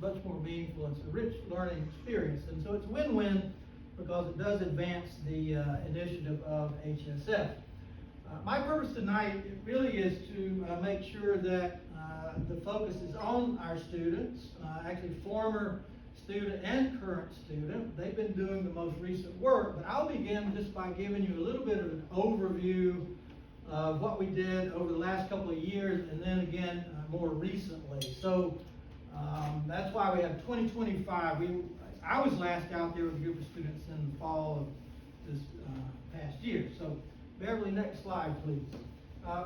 much more meaningful. It's a rich learning experience. And so it's a win-win because it does advance the initiative of HSF. My purpose tonight really is to make sure that the focus is on our students, actually former student and current student. They've been doing the most recent work, but I'll begin just by giving you a little bit of an overview of what we did over the last couple of years, and then again more recently. So that's why we have 2025. I was last out there with a group of students in the fall of this past year. So Beverly, next slide, please.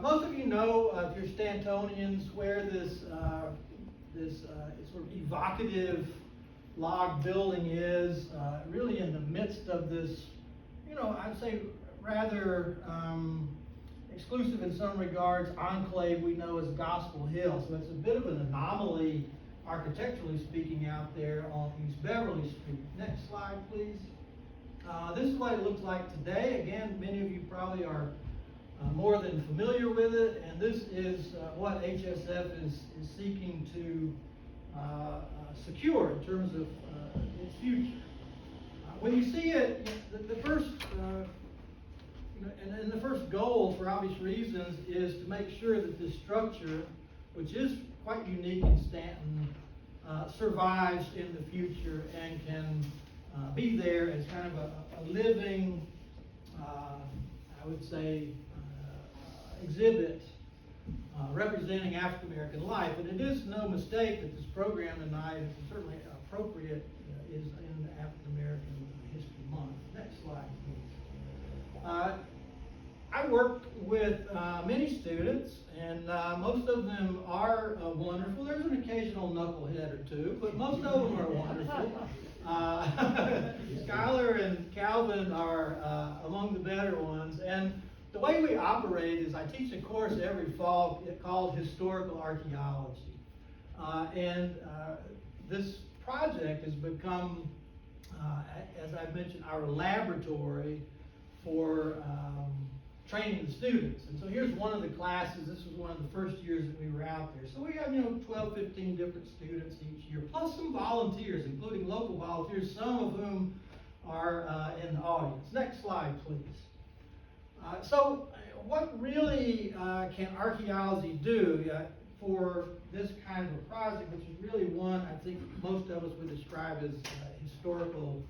Most of you know, if you're Stantonians, where this sort of evocative log building is, really in the midst of this, I'd say rather exclusive in some regards enclave we know as Gospel Hill. So it's a bit of an anomaly, architecturally speaking, out there on East Beverly Street. Next slide, please. This is what it looks like today. Again, many of you probably are more than familiar with it, and this is what HSF is seeking to secure in terms of its future. When you see it, the first and the first goal, for obvious reasons, is to make sure that this structure, which is quite unique in Stanton, survives in the future and can be there as kind of a living, I would say, exhibit representing African American life. And it is no mistake that this program tonight is certainly appropriate, is in African American History Month. Next slide, please. I worked with many students, and most of them are wonderful. There's an occasional knucklehead or two, but most of them are wonderful. Skylar and Calvin are among the better ones. And the way we operate is I teach a course every fall called Historical Archaeology. This project has become, as I mentioned, our laboratory for training the students. And so here's one of the classes. This was one of the first years that we were out there. So we have, 12, 15 different students each year, plus some volunteers, including local volunteers, some of whom are in the audience. Next slide, please. So what really can archaeology do for this kind of a project, which is really one I think most of us would describe as historical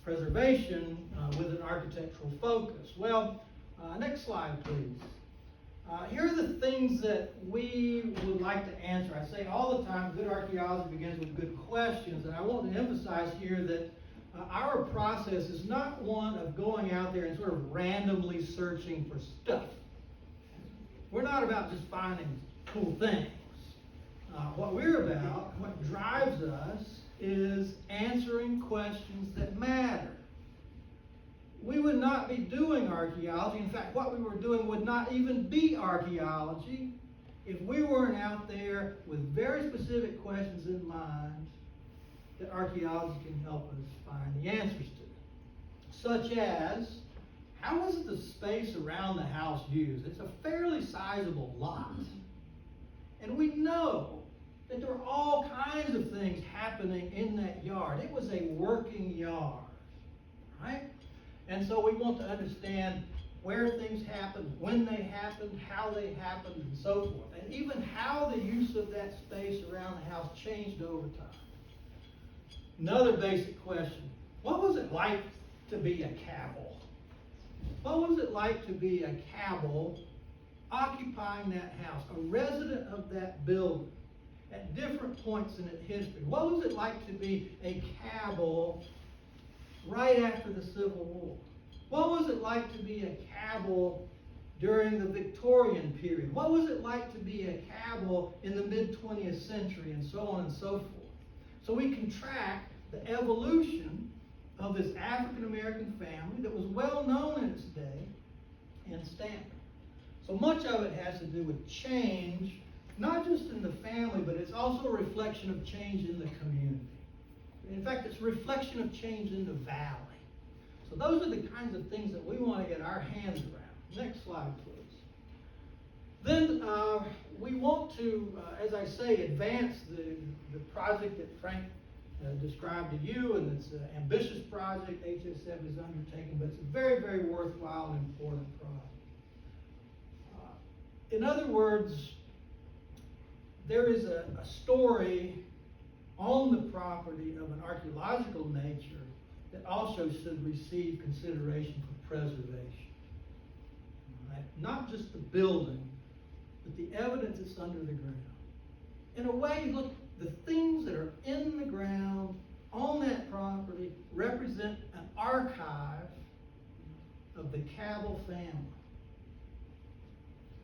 preservation with an architectural focus? Well, next slide, please. Here are the things that we would like to answer. I say all the time, good archaeology begins with good questions, and I want to emphasize here that our process is not one of going out there and sort of randomly searching for stuff. We're not about just finding cool things. What we're about, what drives us, is answering questions that matter. We would not be doing archaeology. In fact, what we were doing would not even be archaeology if we weren't out there with very specific questions in mind that archaeology can help us find the answers to. Such as, how was the space around the house used? It's a fairly sizable lot. And we know that there are all kinds of things happening in that yard. It was a working yard, right? And so we want to understand where things happened, when they happened, how they happened, and so forth. And even how the use of that space around the house changed over time. Another basic question, what was it like to be a Cabell? What was it like to be a Cabell occupying that house, a resident of that building at different points in its history? What was it like to be a Cabell right after the Civil War? What was it like to be a Cabell during the Victorian period? What was it like to be a Cabell in the mid-20th century, and so on and so forth? So we can track the evolution of this African American family that was well known in its day in Stanton. So much of it has to do with change, not just in the family, but it's also a reflection of change in the community. In fact, it's a reflection of change in the valley. So those are the kinds of things that we want to get our hands around. Next slide, please. Then we want to, as I say, advance the project that Frank described to you, and it's an ambitious project HSF is undertaking, but it's a very, very worthwhile and important project. In other words, there is a story on the property of an archaeological nature that also should receive consideration for preservation. Right? Not just the building, but the evidence that's under the ground. In a way, look, the things that are in the ground on that property represent an archive of the Cabell family.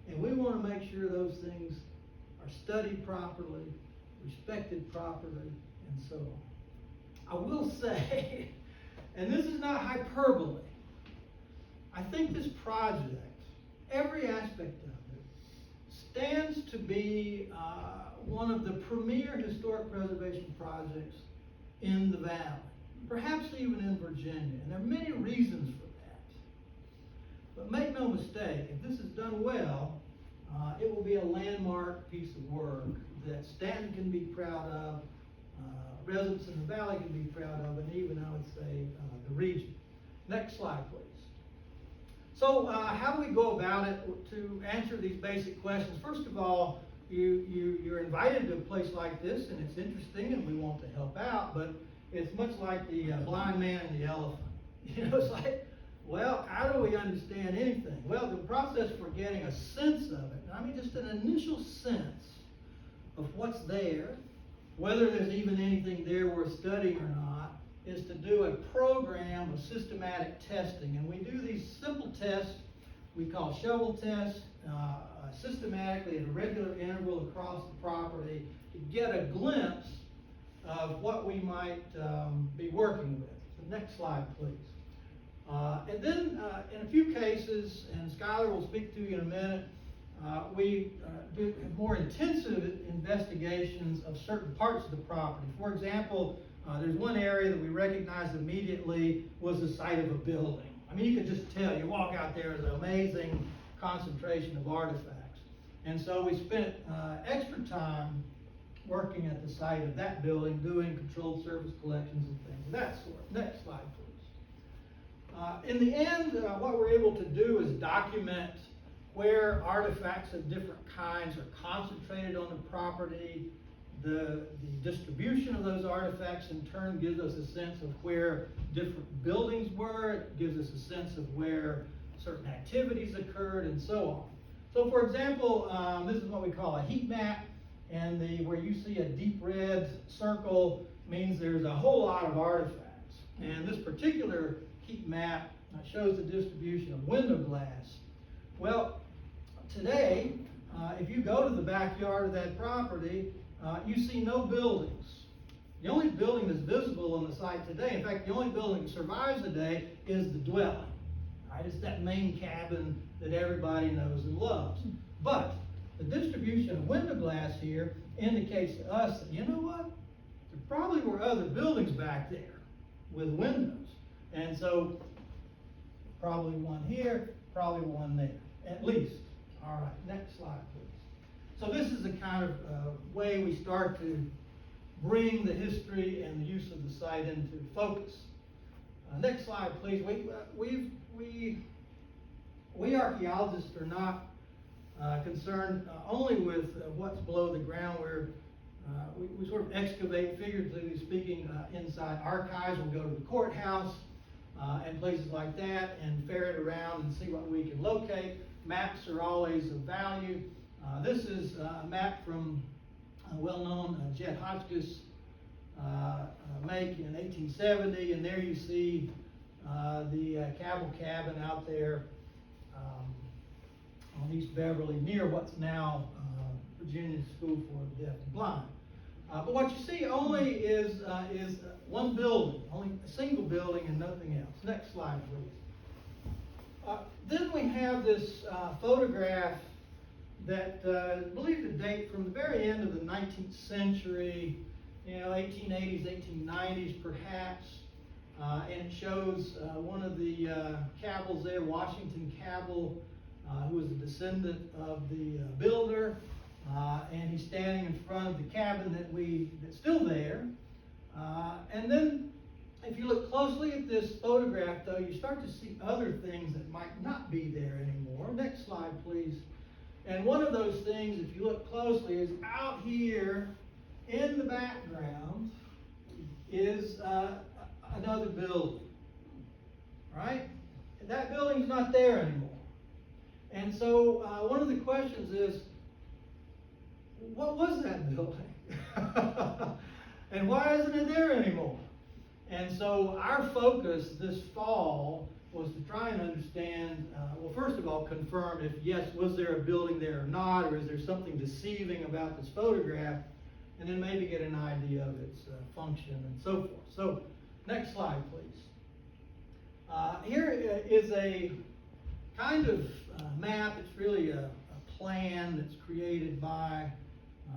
And we want to make sure those things are studied properly, respected properly, and so on. I will say, and this is not hyperbole, I think this project, every aspect of it, stands to be one of the premier historic preservation projects in the Valley, perhaps even in Virginia. And there are many reasons for that. But make no mistake, if this is done well, it will be a landmark piece of work that Stanton can be proud of, residents in the Valley can be proud of, and even, I would say, the region. Next slide, please. So how do we go about it to answer these basic questions? First of all, you're invited to a place like this, and it's interesting, and we want to help out, but it's much like the blind man and the elephant. You know, it's like, well, how do we understand anything? Well, the process for getting a sense of it, I mean just an initial sense of what's there, whether there's even anything there worth studying or not, is to do a program of systematic testing. And we do these simple tests we call shovel tests, systematically at a regular interval across the property to get a glimpse of what we might be working with. So next slide, please. And then in a few cases, and Skylar will speak to you in a minute, we do more intensive investigations of certain parts of the property. For example, there's one area that we recognized immediately was the site of a building. I mean, you could just tell, you walk out there, there's an amazing concentration of artifacts. And so we spent extra time working at the site of that building, doing controlled surface collections and things of that sort. Next slide, please. In the end, what we're able to do is document where artifacts of different kinds are concentrated on the property. The distribution of those artifacts in turn gives us a sense of where different buildings were. It gives us a sense of where certain activities occurred and so on. So for example, this is what we call a heat map, and where you see a deep red circle means there's a whole lot of artifacts. And this particular heat map shows the distribution of window glass. Well, today, if you go to the backyard of that property, you see no buildings. The only building that's visible on the site today, in fact, the only building that survives today is the dwelling. Right? It's that main cabin that everybody knows and loves. But the distribution of window glass here indicates to us that, you know what? There probably were other buildings back there with windows. And so, probably one here, probably one there, at least. All right, next slide, please. So this is the kind of way we start to bring the history and the use of the site into focus. Next slide, please. We archaeologists are not concerned only with what's below the ground. We sort of excavate, figuratively speaking, inside archives. We'll go to the courthouse and places like that and ferret around and see what we can locate. Maps are always of value. This is a map from a well-known Jed Hotchkiss make in 1870, and there you see the Cabell cabin out there on East Beverly, near what's now Virginia School for the Deaf and Blind. But what you see only is one building, only a single building and nothing else. Next slide, please. Then we have this photograph that I believe the date from the very end of the 19th century, 1880s, 1890s perhaps, and it shows one of the Cabells there, Washington Cabell, who was a descendant of the builder, and he's standing in front of the cabin that's still there. And then, if you look closely at this photograph, though, you start to see other things that might not be there anymore. Next slide, please. And one of those things, if you look closely, is out here in the background is another building, right? That building's not there anymore. And so one of the questions is, what was that building? And why isn't it there anymore? And so our focus this fall was to try and understand, well, first of all, confirm if, yes, was there a building there or not, or is there something deceiving about this photograph, and then maybe get an idea of its function and so forth. So, next slide, please. Here is a kind of map. It's really a plan that's created by,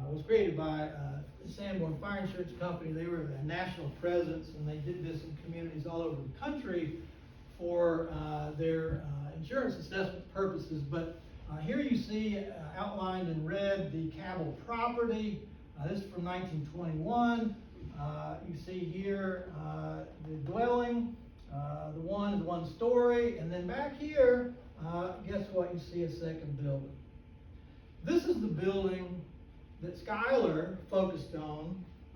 was created by Sanborn Fire Insurance Company. They were a national presence, and they did this in communities all over the country for their insurance assessment purposes. But here you see outlined in red the Cabell property. This is from 1921. You see here the dwelling. The one is one story, and then back here, guess what? You see a second building. This is the building that Schuyler focused on,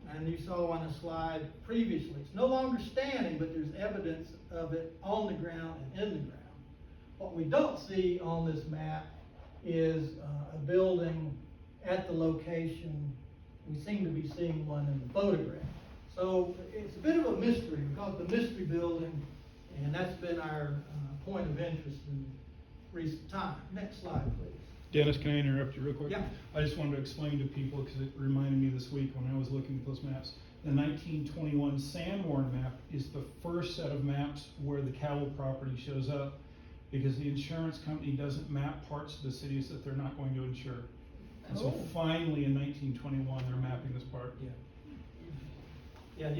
and you saw on a slide previously. It's no longer standing, but there's evidence of it on the ground and in the ground. What we don't see on this map is a building at the location. We seem to be seeing one in the photograph. So it's a bit of a mystery. We call it the mystery building, and that's been our point of interest in recent time. Next slide, please. Dennis, can I interrupt you real quick? Yeah. I just wanted to explain to people, because it reminded me this week when I was looking at those maps. The 1921 Sanborn map is the first set of maps where the Cabell property shows up, because the insurance company doesn't map parts of the cities that they're not going to insure. And so finally in 1921, they're mapping this part. Yeah. Yeah,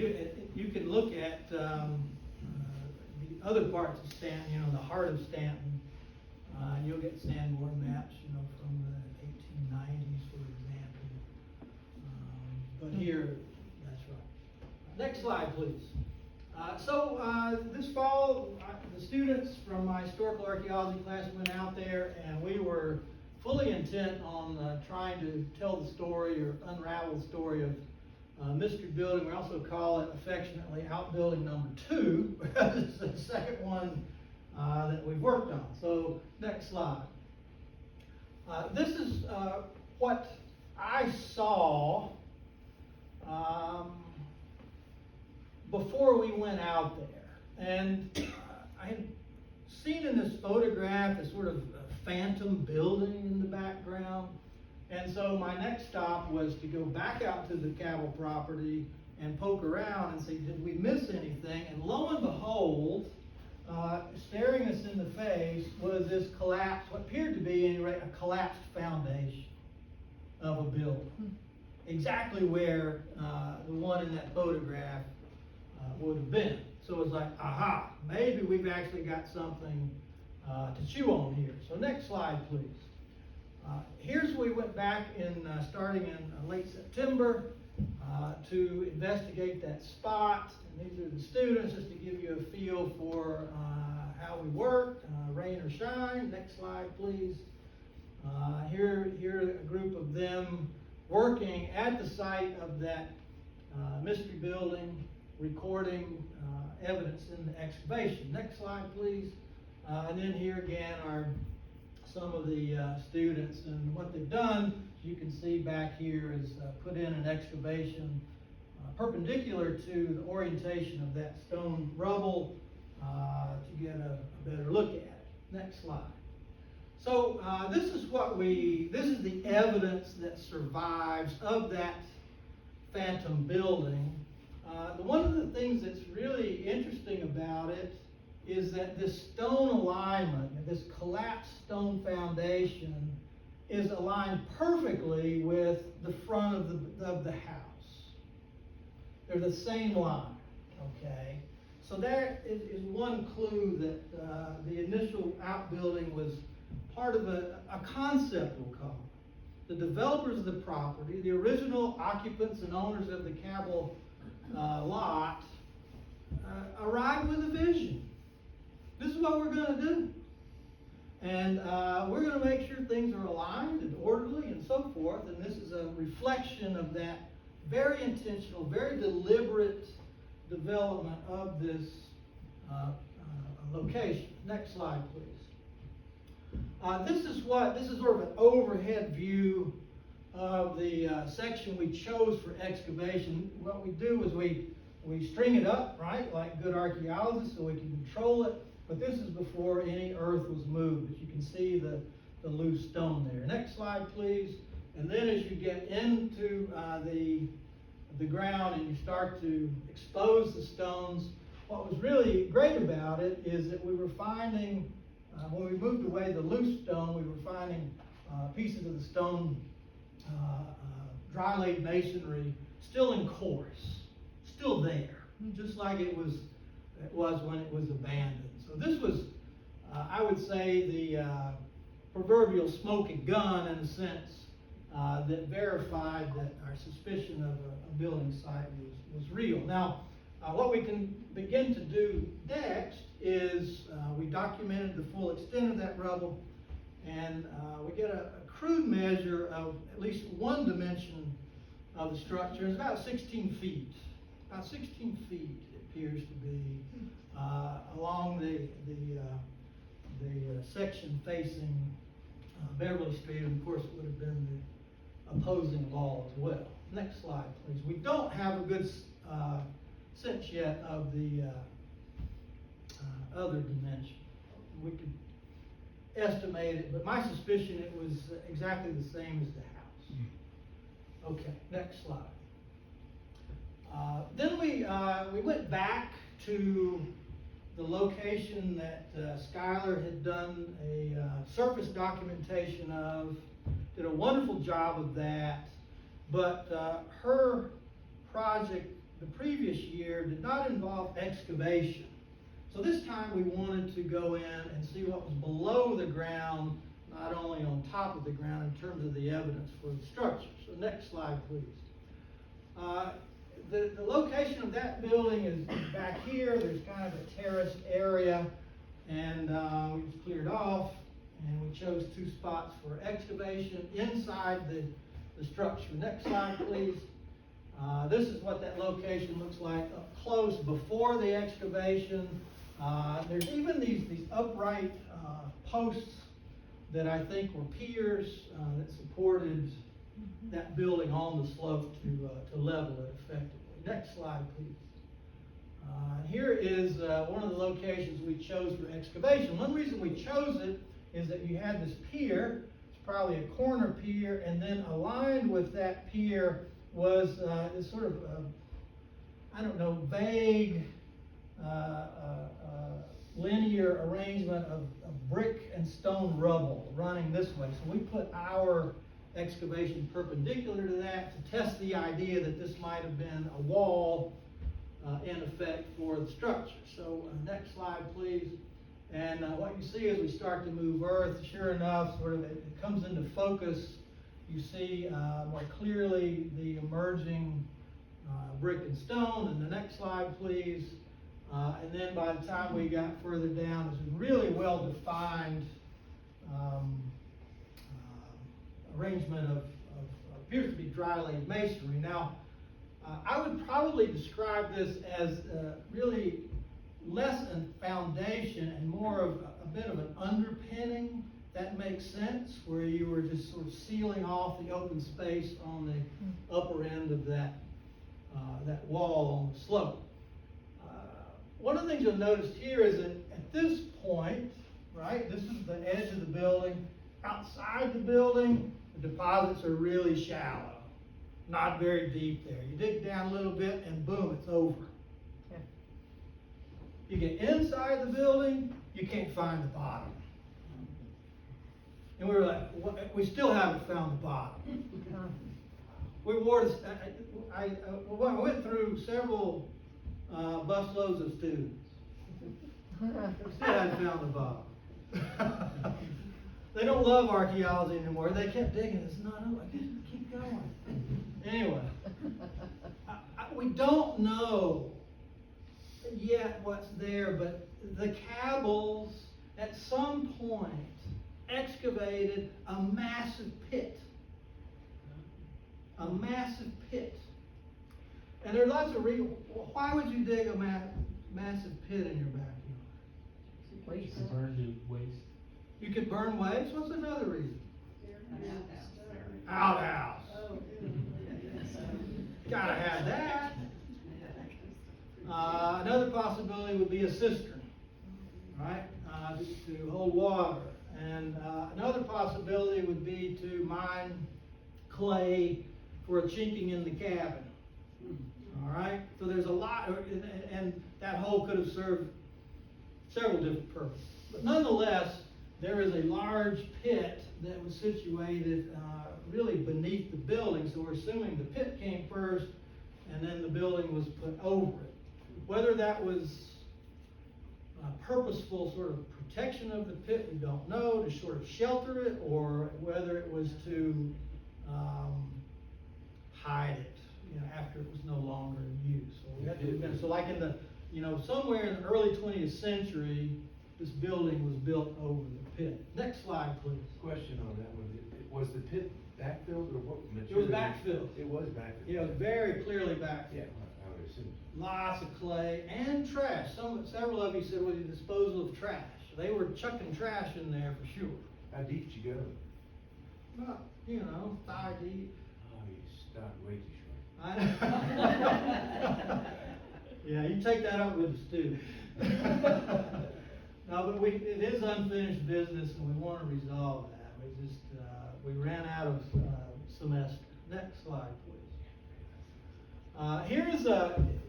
you can look at the other parts of Stanton, the heart of Stanton. You'll get Sanborn maps, from the 1890s, for example. But here, that's right. Next slide, please. This fall, the students from my historical archaeology class went out there, and we were fully intent on trying to tell the story or unravel the story of mystery building. We also call it affectionately outbuilding number 2, because it's the second one that we've worked on. So, next slide. This is what I saw before we went out there. And I had seen in this photograph this sort of phantom building in the background. And so my next stop was to go back out to the Cabell property and poke around and see, did we miss anything? And lo and behold, staring us in the face was this collapsed, what appeared to be anyway, a collapsed foundation of a building. Exactly where the one in that photograph would have been. So it's like, aha, maybe we've actually got something to chew on here. So next slide, please. Here's where we went back starting in late September to investigate that spot. And these are the students, just to give you a feel for how we work, rain or shine. Next slide, please. Here a group of them working at the site of that mystery building, recording evidence in the excavation. Next slide, please. And then here again are some of the students, and what they've done, you can see back here, is put in an excavation perpendicular to the orientation of that stone rubble to get a better look at it. Next slide. So this is the evidence that survives of that phantom building. One of the things that's really interesting about it is that this stone alignment, this collapsed stone foundation, is aligned perfectly with the front of the house. They're the same line, okay? So that is one clue that the initial outbuilding was part of a concept, we'll call it. The developers of the property, the original occupants and owners of the Cabell lot, arrived with a vision. This is what we're going to do. And we're going to make sure things are aligned and orderly and so forth. And this is a reflection of that very intentional, very deliberate development of this location. Next slide, please. This is sort of an overhead view of the section we chose for excavation. What we do is we string it up, right, like good archaeologists, so we can control it. But this is before any earth was moved. But you can see the loose stone there. Next slide, please. And then as you get into the ground and you start to expose the stones, what was really great about it is that we were finding, when we moved away the loose stone, we were finding pieces of the stone dry laid masonry still in course, still there, just like it was when it was abandoned. So this was, I would say, the proverbial smoking gun in a sense that verified that our suspicion of a building site was real. Now, what we can begin to do next is we documented the full extent of that rubble, and we get a crude measure of at least one dimension of the structure. It's about 16 feet. About 16 feet it appears to be along the section facing Beverly Street, and of course it would have been the opposing wall as well. Next slide, please. We don't have a good sense yet of the other dimension. We could estimate it, but my suspicion it was exactly the same as the house. Okay, next slide. Then we went back to the location that Schuyler had done a surface documentation of, did a wonderful job of that, but her project the previous year did not involve excavation. So this time we wanted to go in and see what was below the ground, not only on top of the ground in terms of the evidence for the structure. So next slide, please. The location of that building is back here. There's kind of a terraced area, and we just cleared off, and we chose two spots for excavation inside the structure. Next slide, please. This is what that location looks like up close before the excavation. There's even these upright posts that I think were piers that supported that building on the slope to level it effectively. Next slide, please. Here is one of the locations we chose for excavation. One reason we chose it is that you had this pier. It's probably a corner pier, and then aligned with that pier was this sort of, I don't know, vague linear arrangement of brick and stone rubble running this way. So we put our excavation perpendicular to that to test the idea that this might have been a wall in effect for the structure. So next slide, please. And what you see as we start to move earth, sure enough, sort of it comes into focus. You see more clearly the emerging brick and stone. And the next slide, please. And then by the time we got further down, it's a really well-defined arrangement of appears to be dry-laid masonry. Now, I would probably describe this as really less a foundation and more of a bit of an underpinning. That makes sense, where you were just sort of sealing off the open space on the upper end of that wall on the slope. One of the things you'll notice here is that at this point, right, this is the edge of the building. Outside the building, the deposits are really shallow, not very deep there. You dig down a little bit and boom, it's over. Okay. You get inside the building, you can't find the bottom. And we were like, we still haven't found the bottom. We I went through several busloads of students. Still hadn't found the bottom. They don't love archaeology anymore. They kept digging. It's not over. I guess keep going. Anyway, we don't know yet what's there, but the Cabells at some point excavated a massive pit. A massive pit. And there are lots of reasons. Why would you dig a massive pit in your backyard? Waste. To burn the waste. You could burn waste? What's another reason? An Outhouse. Gotta have that. Another possibility would be a cistern, right? To hold water. And another possibility would be to mine clay for a chinking in the cabin. All right? So there's a lot, and that hole could have served several different purposes. But nonetheless, there is a large pit that was situated really beneath the building, so we're assuming the pit came first and then the building was put over it. Whether that was purposeful sort of protection of the pit, we don't know, to sort of shelter it, or whether it was to hide it, after it was no longer in use. So we have to, so like in the, somewhere in the early 20th century, this building was built over the pit. Next slide, please. Question on that one. Was the pit backfilled or what It was material? backfilled. It was backfilled. Yeah, it was very clearly backfilled. Yeah, I would assume. Lots of clay and trash. Several of you said, well, the disposal of trash. They were chucking trash in there for sure. How deep did you go? Well, thigh deep. Oh, you stopped way too short. Yeah, you take that up with the students. No, but it is unfinished business, and we want to resolve that. We ran out of semester. Next slide, please. Here's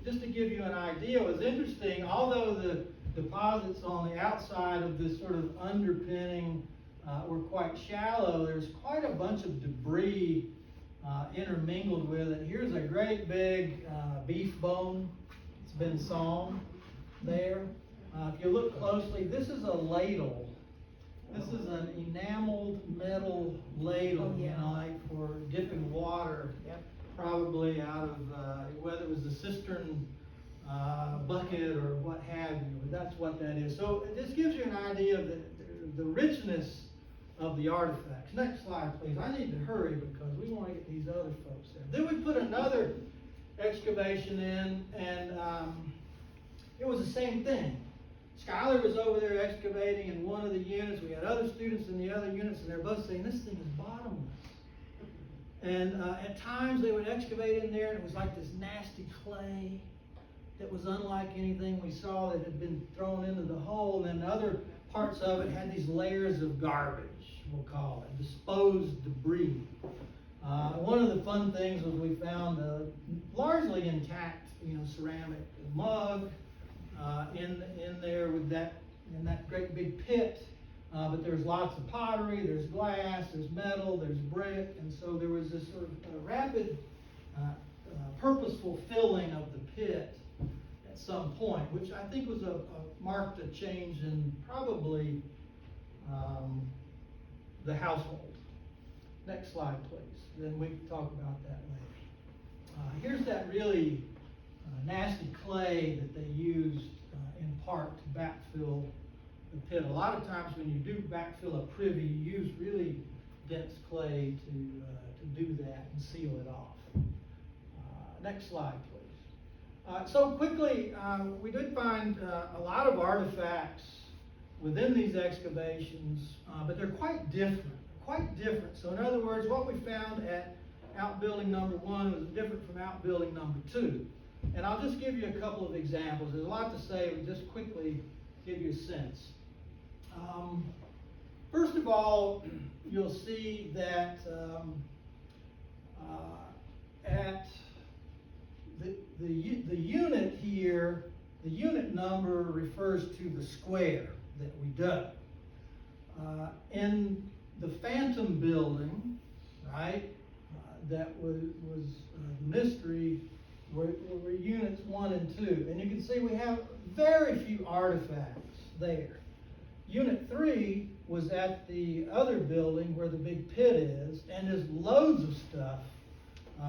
just to give you an idea. It was interesting. Although the deposits on the outside of this sort of underpinning were quite shallow, there's quite a bunch of debris intermingled with it. Here's a great big beef bone. It's been sawn there. If you look closely, this is a ladle. This is an enameled metal ladle, like for dipping water, probably out of whether it was the cistern bucket or what have you. But that's what that is. So this gives you an idea of the richness of the artifacts. Next slide, please. I need to hurry because we want to get these other folks there. Then we put another excavation in, and it was the same thing. Skylar was over there excavating in one of the units. We had other students in the other units, and they're both saying, this thing is bottomless. And at times they would excavate in there, and it was like this nasty clay that was unlike anything we saw that had been thrown into the hole. And then other parts of it had these layers of garbage, we'll call it, disposed debris. One of the fun things was we found a largely intact, ceramic mug in there with that in that great big pit. But there's lots of pottery, there's glass, there's metal, there's brick, and so there was this sort of rapid, purposeful filling of the pit at some point, which I think was marked a change in probably the household. Next slide, please. Then we can talk about that later. Here's that really nasty clay that they used in part to backfill the pit. A lot of times when you do backfill a privy, you use really dense clay to do that and seal it off. Next slide, please. So quickly, we did find a lot of artifacts within these excavations, but they're quite different. So in other words, what we found at outbuilding number 1 was different from outbuilding number 2. And I'll just give you a couple of examples. There's a lot to say, but just quickly give you a sense. First of all, you'll see that at the unit here, the unit number refers to the square that we dug. In the Phantom building, right, that was the mystery, were units 1 and 2. And you can see we have very few artifacts there. Unit 3 was at the other building where the big pit is, and there's loads of stuff,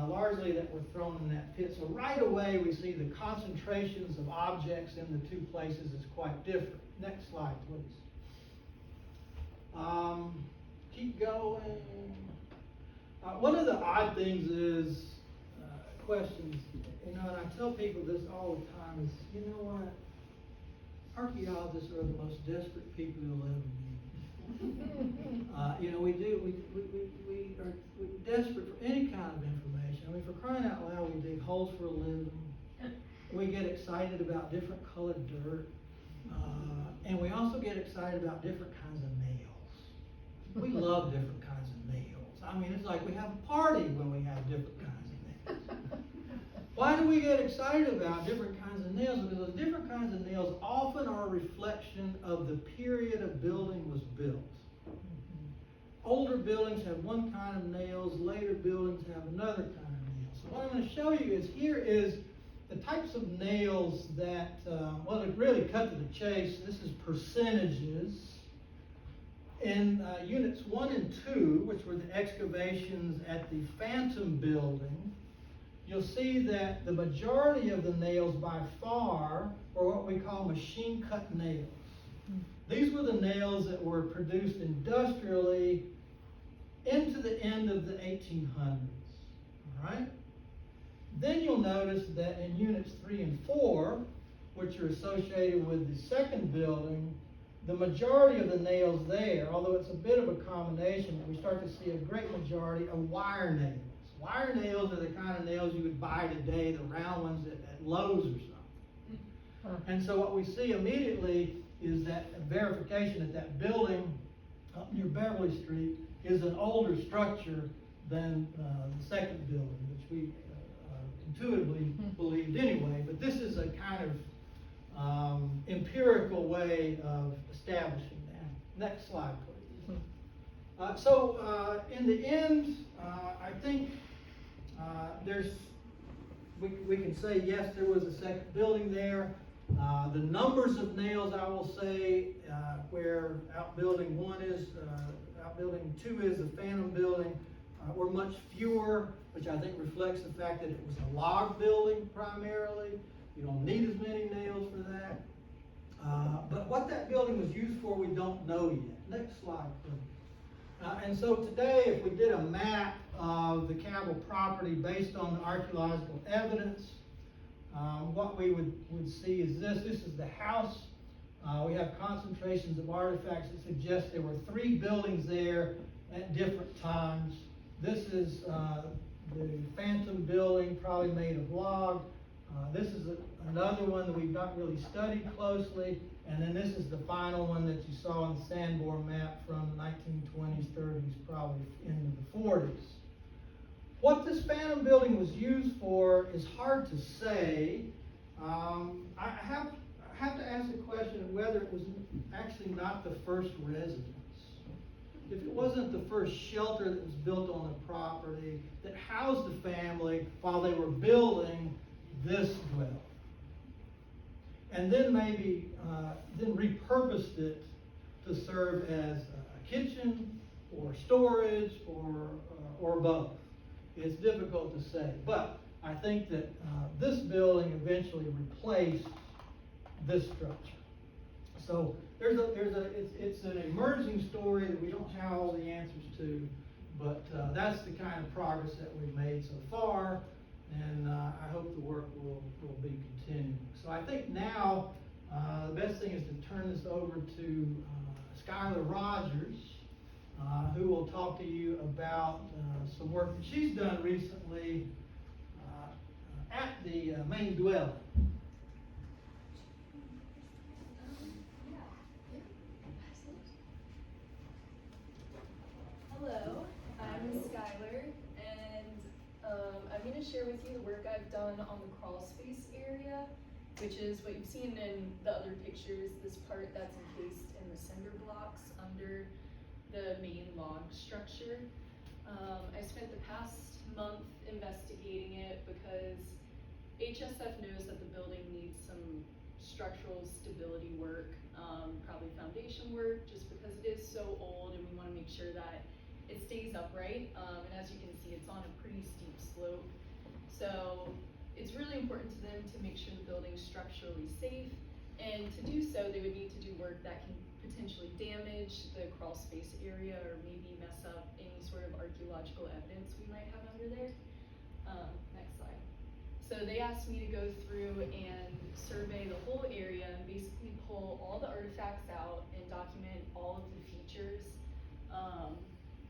largely that were thrown in that pit. So right away we see the concentrations of objects in the two places is quite different. Next slide, please. Keep going. One of the odd things is questions, and I tell people this all the time, is, you know what? Archaeologists are the most desperate people you'll ever meet. We're desperate for any kind of information. I mean, for crying out loud, we dig holes for a living. We get excited about different colored dirt. And we also get excited about different kinds of nails. We love different kinds of nails. I mean, it's like we have a party when we have different kinds of nails. Why do we get excited about different kinds of nails? Because those different kinds of nails often are a reflection of the period a building was built. Older buildings have one kind of nails, later buildings have another kind of nails. So what I'm going to show you is here is the types of nails that, well, to really cut to the chase, this is percentages. In units 1 and 2, which were the excavations at the Phantom building, you'll see that the majority of the nails by far were what we call machine cut nails. These were the nails that were produced industrially into the end of the 1800s. All right? Then you'll notice that in units 3 and 4, which are associated with the second building, the majority of the nails there, although it's a bit of a combination, we start to see a great majority of wire nails. Wire nails are the kind of nails you would buy today, the round ones at Lowe's or something. And so what we see immediately is that verification that that building up near Beverly Street is an older structure than the second building, which we intuitively believed anyway. But this is a kind of empirical way of establishing that. Next slide, please. In the end, I think we can say, yes, there was a second building there. The numbers of nails, I will say, where outbuilding 1 is, outbuilding 2 is, the Phantom building, were much fewer, which I think reflects the fact that it was a log building primarily. You don't need as many nails for that. But what that building was used for, we don't know yet. Next slide, please. And so today, if we did a map of the Cabell property based on the archaeological evidence, what we would see is this. This is the house. We have concentrations of artifacts that suggest there were 3 buildings there at different times. This is the Phantom building, probably made of log. This is another one that we've not really studied closely. And then this is the final one that you saw on the Sanborn map from the 1920s, 30s, probably into the 40s. What this Phantom building was used for is hard to say. I have to ask the question of whether it was actually not the first residence. If it wasn't the first shelter that was built on the property that housed the family while they were building this dwelling. And then maybe then repurposed it to serve as a kitchen or storage or both. It's difficult to say, but I think that this building eventually replaced this structure. So it's an emerging story that we don't have all the answers to, but that's the kind of progress that we've made so far, and I hope the work will be continuing. So I think now the best thing is to turn this over to Skylar Rogers, who will talk to you about some work that she's done recently at the main dwelling. Hello, I'm Skylar, and I'm going to share with you the work I've done on the crawl space area, which is what you've seen in the other pictures, this part that's encased in the cinder blocks under the main log structure. I spent the past month investigating it because HSF knows that the building needs some structural stability work, probably foundation work, just because it is so old and we wanna make sure that it stays upright. And as you can see, it's on a pretty steep slope. So it's really important to them to make sure the building's structurally safe. And to do so, they would need to do work that can potentially damage the crawl space area or maybe mess up any sort of archaeological evidence we might have under there. Next slide. So they asked me to go through and survey the whole area and basically pull all the artifacts out and document all of the features.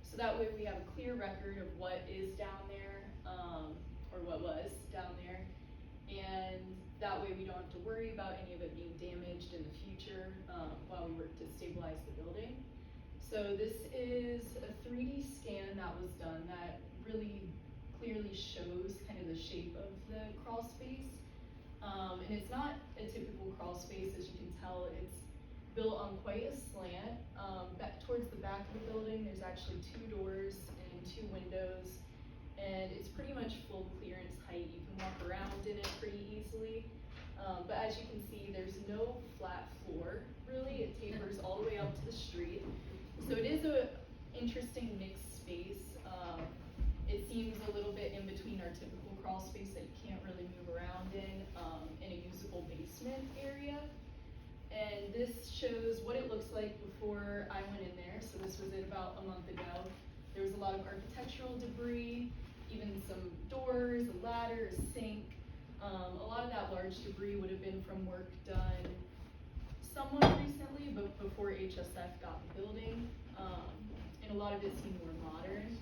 So that way we have a clear record of what is down there, or what was down there. And that way we don't have to worry about any of it being damaged in the future, while we work to stabilize the building. So this is a 3D scan that was done that really clearly shows kind of the shape of the crawl space. And it's not a typical crawl space, as you can tell. It's built on quite a slant. Back towards the back of the building, there's actually 2 doors and 2 windows, and it's pretty much full clearance height. You can walk around in it pretty easily. But as you can see, there's no flat floor, really. It tapers all the way up to the street. So it is a interesting mixed space. It seems a little bit in between our typical crawl space that you can't really move around in a usable basement area. And this shows what it looks like before I went in there. So this was it about a month ago. There was a lot of architectural debris, even some doors, a ladder, a sink. A lot of that large debris would have been from work done somewhat recently, but before HSF got the building. And a lot of it seemed more modern.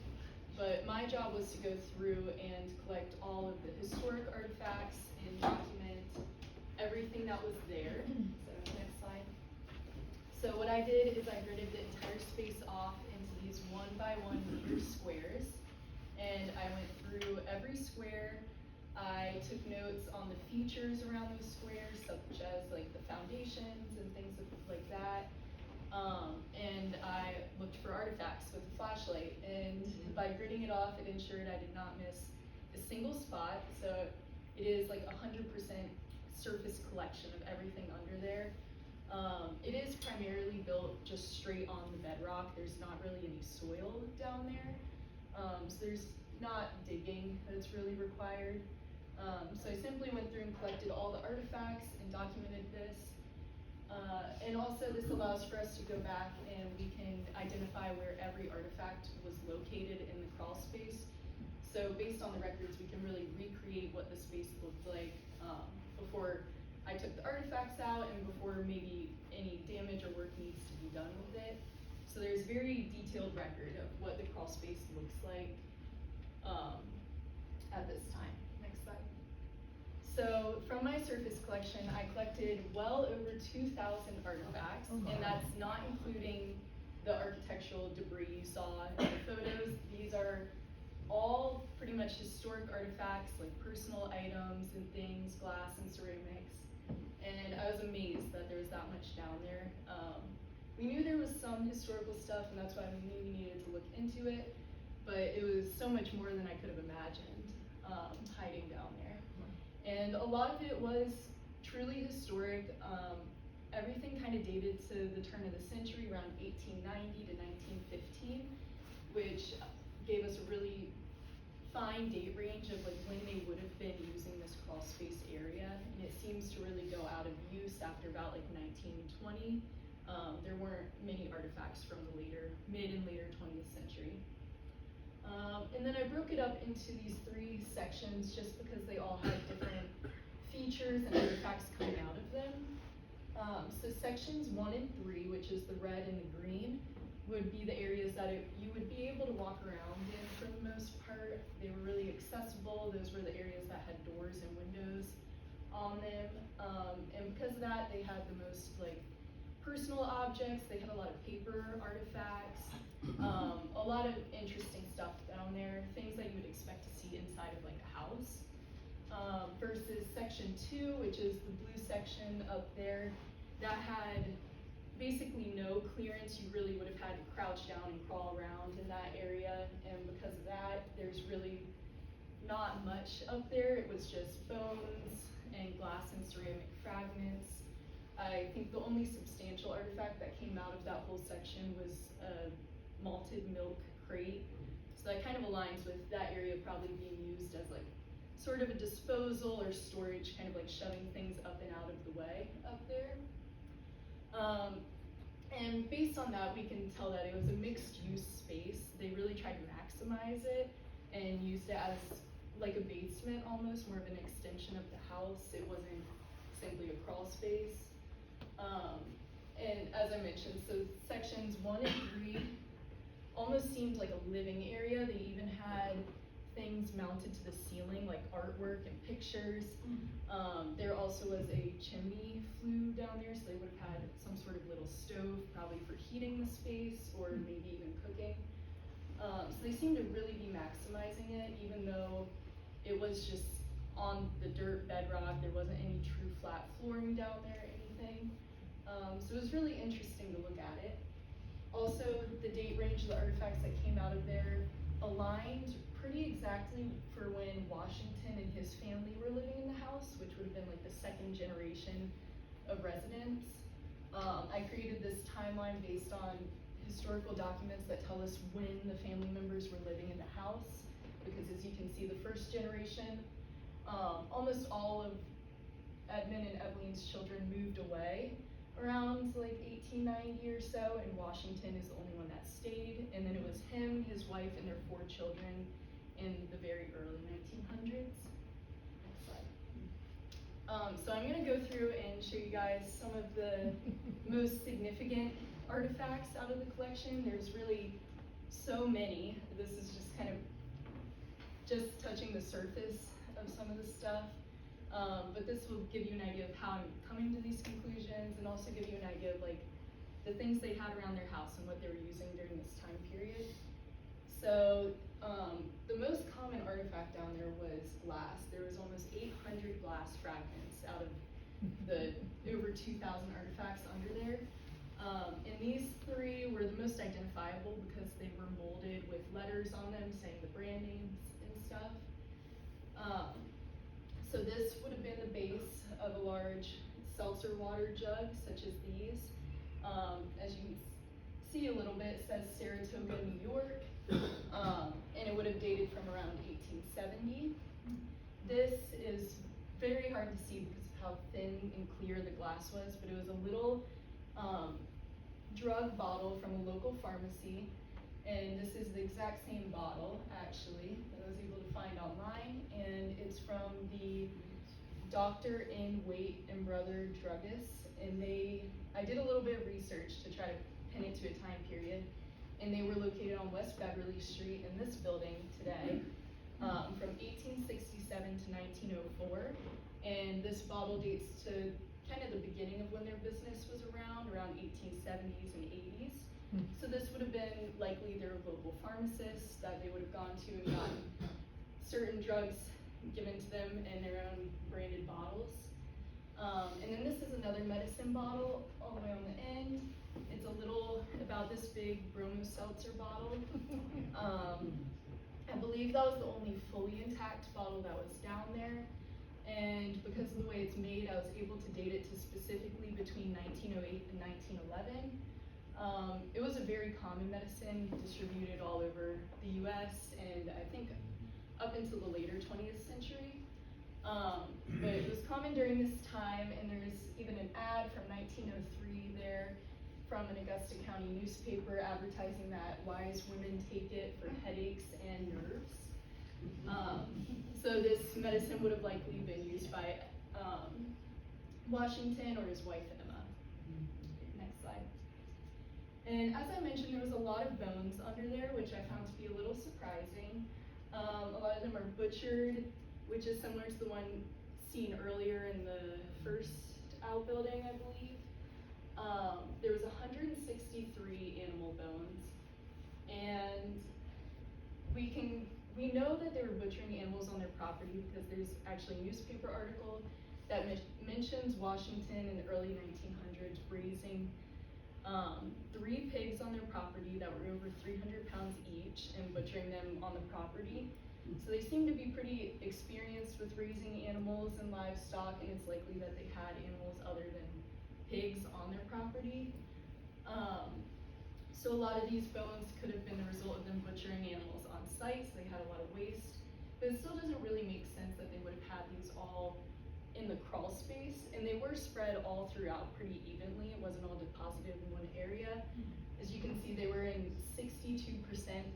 But my job was to go through and collect all of the historic artifacts and document everything that was there. So next slide. So what I did is I gridded the entire space off into these 1x1 meter squares. And I went through every square. I took notes on the features around those squares, such as like the foundations and things like that. And I looked for artifacts with a flashlight, and by gridding it off, it ensured I did not miss a single spot. So it is like 100% surface collection of everything under there. It is primarily built just straight on the bedrock. There's not really any soil down there. So there's not digging that's really required. So I simply went through and collected all the artifacts and documented this. And also this allows for us to go back and we can identify where every artifact was located in the crawl space. So based on the records, we can really recreate what the space looked like before I took the artifacts out and before maybe any damage or work needs to be done with it. So there's very detailed record of what the crawl space looks like at this time. Next slide. So from my surface collection, I collected well over 2,000 artifacts, and that's not including the architectural debris you saw in the photos. These are all pretty much historic artifacts, like personal items and things, glass and ceramics. And I was amazed that there was that much down there. We knew there was some historical stuff, and that's why we knew we needed to look into it, but it was so much more than I could have imagined hiding down there. And a lot of it was truly historic. Everything kind of dated to the turn of the century, around 1890 to 1915, which gave us a really fine date range of like when they would have been using this crawl space area. And it seems to really go out of use after about like 1920. There weren't many artifacts from the mid and later 20th century. And then I broke it up into these 3 sections just because they all had different features and artifacts coming out of them. So sections 1 and 3, which is the red and the green, would be the areas that you would be able to walk around in for the most part. They were really accessible. Those were the areas that had doors and windows on them. And because of that, they had the most like personal objects. They had a lot of paper artifacts, a lot of interesting stuff down there, things that you would expect to see inside of like a house. Versus section 2, which is the blue section up there, that had basically no clearance. You really would have had to crouch down and crawl around in that area, and because of that, there's really not much up there. It was just bones and glass and ceramic fragments. I think the only substantial artifact that came out of that whole section was a malted milk crate. So that kind of aligns with that area probably being used as like sort of a disposal or storage, kind of like shoving things up and out of the way up there. And based on that, we can tell that it was a mixed use space. They really tried to maximize it and used it as like a basement almost, more of an extension of the house. It wasn't simply a crawl space. And as I mentioned, so sections 1 and 3 almost seemed like a living area. They even had things mounted to the ceiling, like artwork and pictures. There also was a chimney flue down there, so they would have had some sort of little stove, probably for heating the space or maybe even cooking. So they seemed to really be maximizing it, even though it was just on the dirt bedrock. There wasn't any true flat flooring down there or anything. So it was really interesting to look at it. Also, the date range of the artifacts that came out of there aligned pretty exactly for when Washington and his family were living in the house, which would have been like the 2nd generation of residents. I created this timeline based on historical documents that tell us when the family members were living in the house, because as you can see, the 1st generation, almost all of Edmund and Evelyn's children moved away around like 1890 or so, and Washington is the only one that stayed. And then it was him, his wife, and their 4 children in the very early 1900s. Next slide. So I'm gonna go through and show you guys some of the most significant artifacts out of the collection. There's really so many. This is just kind of just touching the surface of some of the stuff. But this will give you an idea of how I'm coming to these conclusions, and also give you an idea of like the things they had around their house and what they were using during this time period. So the most common artifact down there was glass. There was almost 800 glass fragments out of the over 2,000 artifacts under there. And these 3 were the most identifiable because they were molded with letters on them saying the brand names and stuff. So this would have been the base of a large seltzer water jug, such as these. As you can see a little bit, it says Saratoga, New York, and it would have dated from around 1870. This is very hard to see because of how thin and clear the glass was, but it was a little drug bottle from a local pharmacy. And this is the exact same bottle, actually, that I was able to find online, and it's from the Dr. N. Waite and Brother Druggists, and I did a little bit of research to try to pin it to a time period, and they were located on West Beverly Street in this building today, from 1867 to 1904, and this bottle dates to kind of the beginning of when their business was around 1870s and 80s. So this would have been likely their local pharmacist that they would have gone to and gotten certain drugs given to them in their own branded bottles. And then this is another medicine bottle all the way on the end. It's a little, about this big bromo seltzer bottle. I believe that was the only fully intact bottle that was down there. And because of the way it's made, I was able to date it to specifically between 1908 and 1911. It was a very common medicine, distributed all over the US and I think up until the later 20th century. But it was common during this time, and there's even an ad from 1903 there from an Augusta County newspaper advertising that wise women take it for headaches and nerves. So this medicine would have likely been used by Washington or his wife Emma. Next slide. And as I mentioned, there was a lot of bones under there, which I found to be a little surprising. A lot of them are butchered, which is similar to the one seen earlier in the first outbuilding, I believe. There was 163 animal bones, and we know that they were butchering animals on their property because there's actually a newspaper article that mentions Washington in the early 1900s raising 3 pigs on their property that were over 300 pounds each and butchering them on the property. So they seem to be pretty experienced with raising animals and livestock, and it's likely that they had animals other than pigs on their property. So a lot of these bones could have been the result of them butchering animals on site, so they had a lot of waste. But it still doesn't really make sense that they would have had these all in the crawl space, and they were spread all throughout pretty evenly. It wasn't all deposited in one area. As you can see, they were in 62%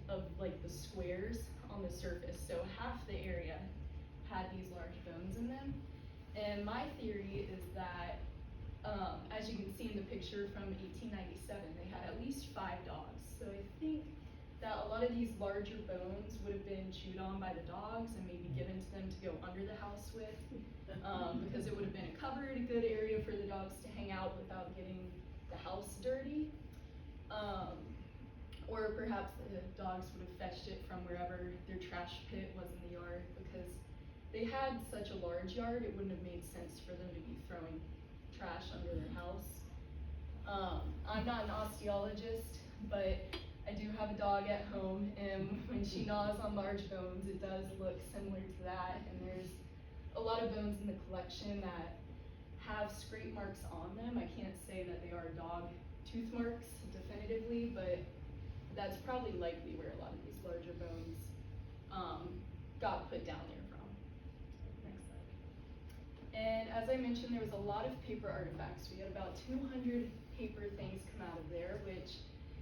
of like the squares on the surface, so half the area had these large bones in them. And my theory is that, as you can see in the picture from 1897, they had at least 5 dogs. So I think that a lot of these larger bones would have been chewed on by the dogs and maybe given to them to go under the house with, because it would have been a covered, a good area for the dogs to hang out without getting the house dirty. Or perhaps the dogs would have fetched it from wherever their trash pit was in the yard, because they had such a large yard, it wouldn't have made sense for them to be throwing trash under their house. I'm not an osteologist, but I do have a dog at home, and when she gnaws on large bones, it does look similar to that. And there's a lot of bones in the collection that have scrape marks on them. I can't say that they are dog tooth marks definitively, but that's probably likely where a lot of these larger bones got put down there from. Next slide. And as I mentioned, there was a lot of paper artifacts. We had about 200 paper things come out of there, which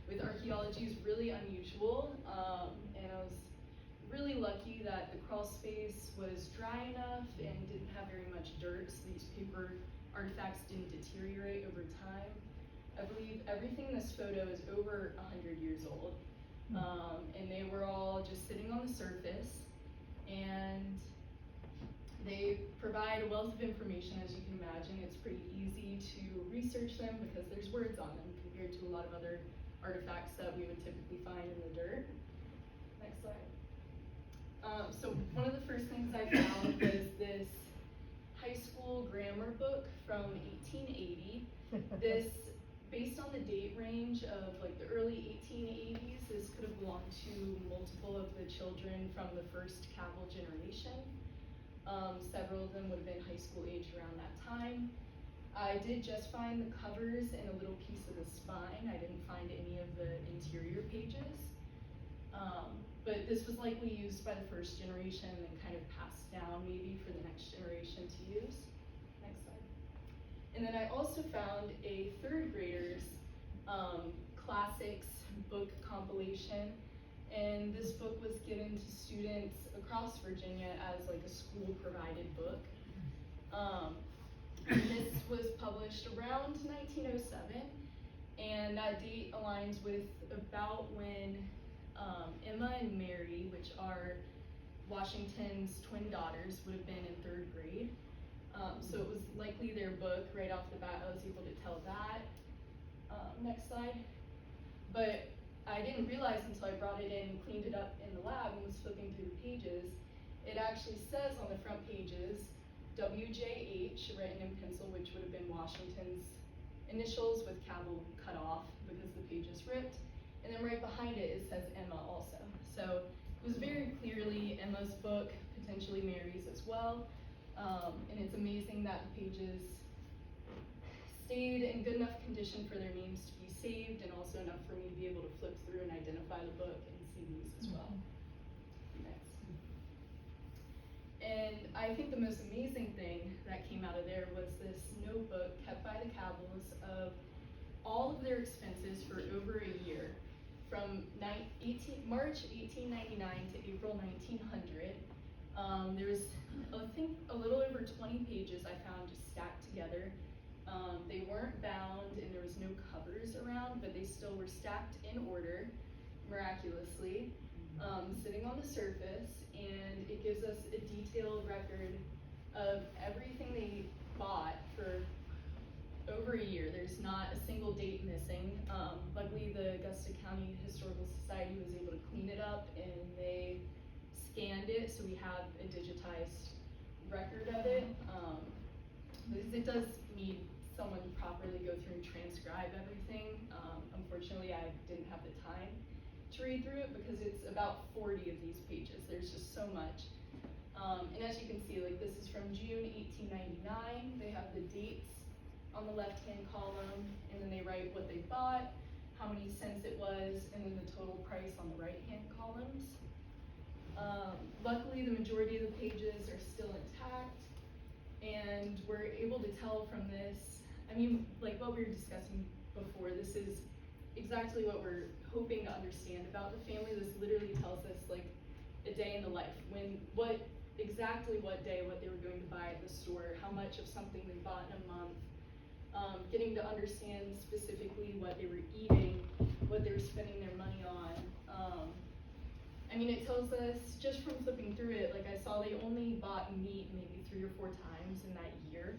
with archaeology is really unusual. And I was really lucky that the crawl space was dry enough and didn't have very much dirt, so these paper artifacts didn't deteriorate over time. I believe everything in this photo is over 100 years old. And they were all just sitting on the surface, and they provide a wealth of information. As you can imagine, it's pretty easy to research them because there's words on them compared to a lot of other artifacts that we would typically find in the dirt. Next slide. So one of the first things I found was this high school grammar book from 1880. This, based on the date range of like the early 1880s, this could have belonged to multiple of the children from the first Cabell generation. Several of them would have been high school age around that time. I did just find the covers and a little piece of the spine. I didn't find any of the interior pages. But this was likely used by the first generation and then kind of passed down maybe for the next generation to use. Next slide. And then I also found a third grader's classics book compilation. And this book was given to students across Virginia as like a school provided book. This was published around 1907, and that date aligns with about when Emma and Mary, which are Washington's twin daughters, would have been in 3rd grade. So it was likely their book. Right off the bat, I was able to tell that. Next slide. But I didn't realize until I brought it in and cleaned it up in the lab and was flipping through the pages. It actually says on the front pages, WJH, written in pencil, which would have been Washington's initials with Cabell cut off because the page is ripped. And then right behind it, it says Emma also. So it was very clearly Emma's book, potentially Mary's as well. And it's amazing that the pages stayed in good enough condition for their names to be saved, and also enough for me to be able to flip through and identify the book and see these as well. Next. And I think the most amazing thing that came out of there was this notebook kept by the Cabells of all of their expenses for over a year, from March 1899 to April 1900. There was, I think, a little over 20 pages I found just stacked together. They weren't bound and there was no covers around, but they still were stacked in order, miraculously, sitting on the surface, and it gives us a detailed record of everything they bought for over a year. There's not a single date missing. Luckily, the Augusta County Historical Society was able to clean it up, and they scanned it, so we have a digitized record of it. Because it does need someone to properly go through and transcribe everything. Unfortunately, I didn't have the time to read through it because it's about 40 of these pages. There's just so much. And as you can see, like this is from June 1899. They have the dates on the left-hand column, and then they write what they bought, how many cents it was, and then the total price on the right-hand columns. Luckily, the majority of the pages are still intact, and we're able to tell from this, I mean, like what we were discussing before, this is exactly what we're hoping to understand about the family. This literally tells us like a day in the life, exactly what day, what they were going to buy at the store, how much of something they bought in a month, getting to understand specifically what they were eating, what they were spending their money on. I mean, it tells us, just from flipping through it, like I saw they only bought meat maybe 3 or 4 times in that year.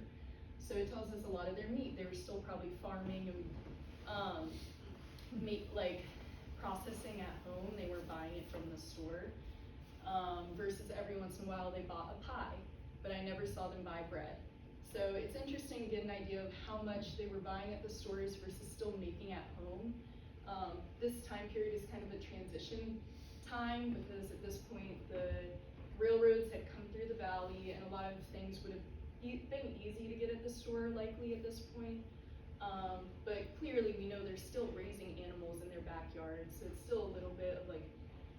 So it tells us a lot of their meat, they were still probably farming and like processing at home, they were buying it from the store. Versus every once in a while they bought a pie, but I never saw them buy bread. So it's interesting to get an idea of how much they were buying at the stores versus still making at home. This time period is kind of a transition time because at this point the railroads had come through the valley and a lot of things would have been easy to get at the store likely at this point. But clearly we know they're still raising animals in their backyards, so it's still a little bit of like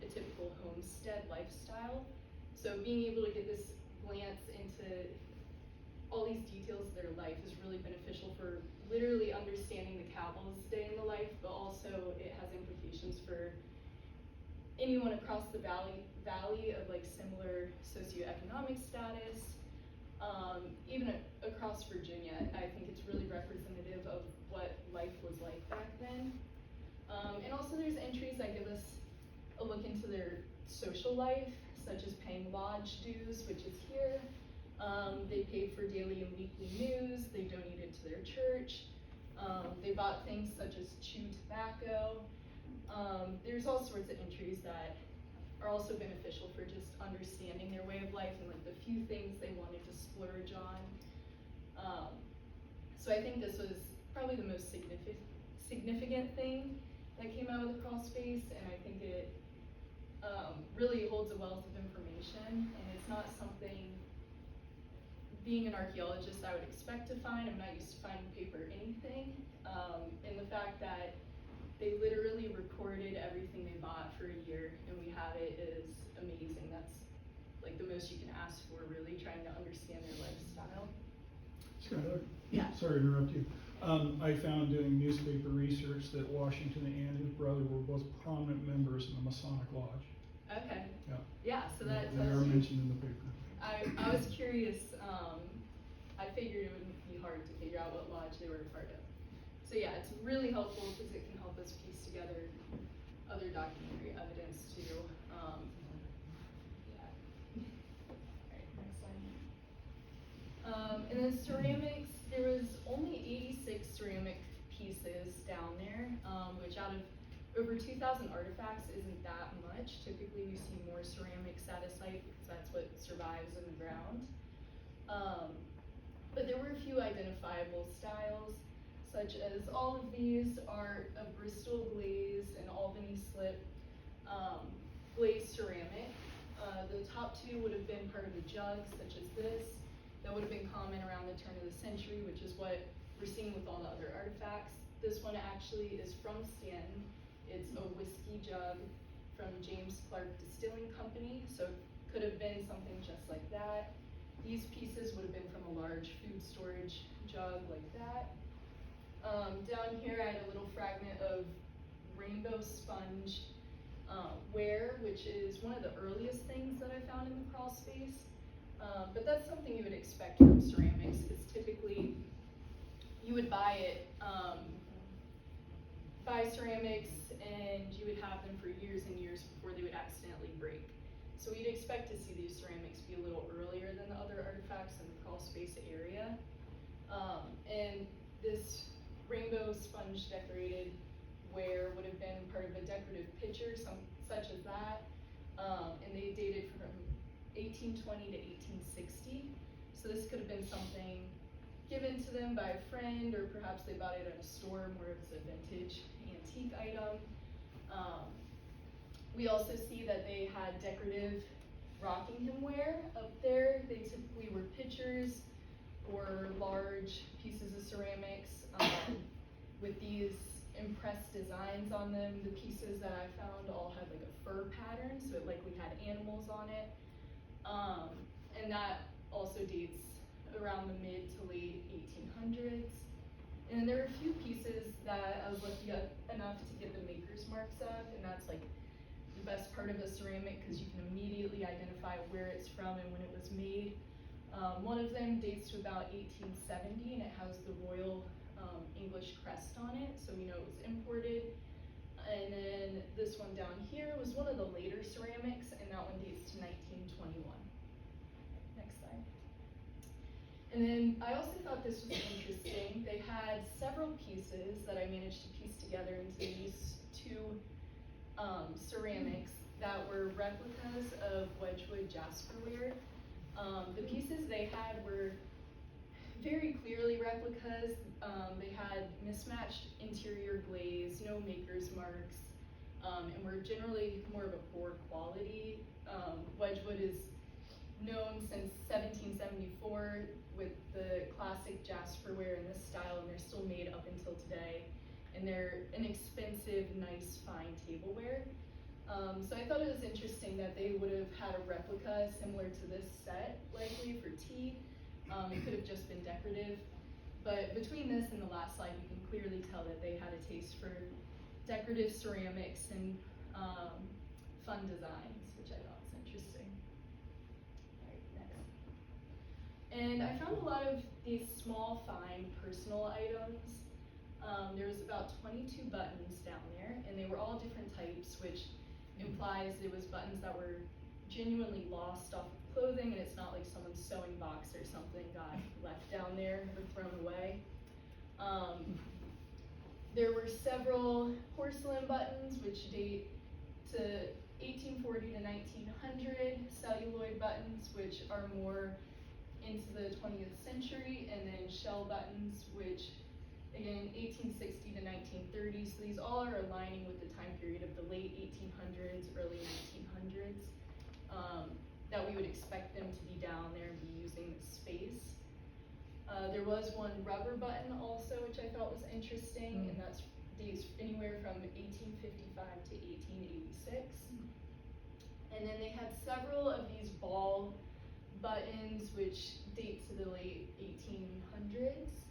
a typical homestead lifestyle. So being able to get this glance into all these details of their life is really beneficial for literally understanding the Cabell's day in the life, but also it has implications for anyone across the valley of like similar socioeconomic status, even across Virginia. I think it's really representative of what life was like back then. And also there's entries that give us a look into their social life, such as paying lodge dues, which is here. They paid for daily and weekly news, they donated to their church, they bought things such as chewed tobacco. There's all sorts of entries that are also beneficial for just understanding their way of life and like the few things they wanted to splurge on. So I think this was probably the most significant thing that came out of the crawl space, and I think it really holds a wealth of information, and it's not something, being an archaeologist, I would expect to find. I'm not used to finding paper or anything, and the fact that they literally recorded everything they bought for a year and we have it is amazing. That's like the most you can ask for, really, trying to understand their lifestyle. Skylar? Yeah. Sorry to interrupt you. I found doing newspaper research that Washington and his brother were both prominent members in the Masonic Lodge. Okay. Yeah. Yeah, so that They are tells you. mentioned in the paper. I was curious, I figured it wouldn't be hard to figure out what lodge they were a part of. So yeah, it's really helpful because it can help us piece together other documentary evidence too. Yeah. Alright, next slide. And then ceramics, there was only 86 ceramic pieces down there, which out of over 2,000 artifacts isn't that much. Typically we see more ceramics at a site because that's what survives in the ground. But there were a few identifiable styles, such as all of these are a Bristol glaze and Albany slip glazed ceramic. The top 2 would have been part of a jug, such as this. That would have been common around the turn of the century, which is what we're seeing with all the other artifacts. This one actually is from Stanton. It's a whiskey jug from James Clark Distilling Company, so it could have been something just like that. These pieces would have been from a large food storage jug like that. Down here I had a little fragment of rainbow sponge ware, which is one of the earliest things that I found in the crawl space. But that's something you would expect from ceramics, because typically you would buy it, buy ceramics, and you would have them for years and years before they would accidentally break. So we'd expect to see these ceramics be a little earlier than the other artifacts in the crawl space area. And this rainbow sponge decorated ware would have been part of a decorative pitcher, such as that. And they dated from 1820 to 1860. So this could have been something given to them by a friend, or perhaps they bought it at a store where it was a vintage antique item. We also see that they had decorative Rockingham ware up there. They typically were pitchers or large pieces of ceramic with these impressed designs on them. The pieces that I found all had like a fur pattern, so it likely had animals on it. And that also dates around the mid to late 1800s. And then there are a few pieces that I was lucky enough to get the maker's marks of, and that's like the best part of a ceramic because you can immediately identify where it's from and when it was made. One of them dates to about 1870, and it has the Royal English crest on it, so we know it was imported. And then this one down here was one of the later ceramics, and that one dates to 1921. Next slide. And then I also thought this was interesting. They had several pieces that I managed to piece together into these two ceramics that were replicas of Wedgwood jasperware. The pieces they had were very clearly replicas. They had mismatched interior glaze, no maker's marks, and were generally more of a poor quality. Wedgwood is known since 1774 with the classic jasperware in this style, and they're still made up until today. And they're an expensive, nice, fine tableware. So I thought it was interesting that they would have had a replica similar to this set, likely for tea. It could have just been decorative. But between this and the last slide, you can clearly tell that they had a taste for decorative ceramics and fun designs, which I thought was interesting. All right, next. And I found a lot of these small, fine, personal items. There was about 22 buttons down there, and they were all different types, which implies it was buttons that were genuinely lost off of clothing, and it's not like someone's sewing box or something got left down there or thrown away. There were several porcelain buttons, which date to 1840 to 1900, celluloid buttons, which are more into the 20th century, and then shell buttons, which again, 1860 to 1930, so these all are aligning with the time period of the late 1800s, early 1900s, that we would expect them to be down there and be using the space. There was one rubber button also, which I thought was interesting, and that's dates anywhere from 1855 to 1886. And then they had several of these ball buttons, which date to the late 1800s.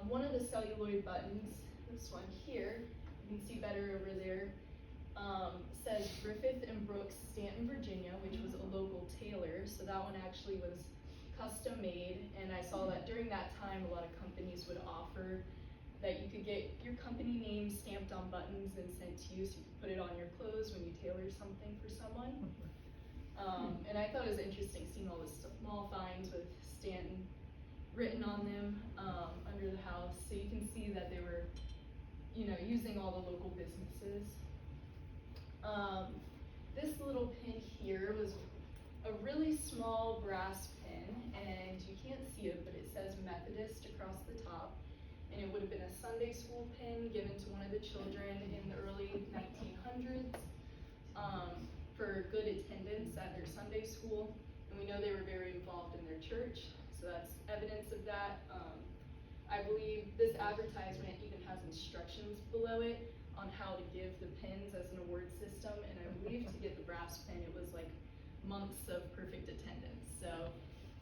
One of the celluloid buttons, this one here, you can see better over there, says Griffith and Brooks, Stanton, Virginia, which was a local tailor, so that one actually was custom made, and I saw that during that time a lot of companies would offer that you could get your company name stamped on buttons and sent to you so you could put it on your clothes when you tailor something for someone. And I thought it was interesting seeing all the small finds with Stanton written on them under the house, so you can see that they were, you know, using all the local businesses. This little pin here was a really small brass pin, and you can't see it, but it says Methodist across the top, and it would have been a Sunday school pin given to one of the children in the early 1900s for good attendance at their Sunday school, and we know they were very involved in their church, so that's evidence of that. I believe this advertisement even has instructions below it on how to give the pins as an award system, and I believe to get the brass pin it was like months of perfect attendance, so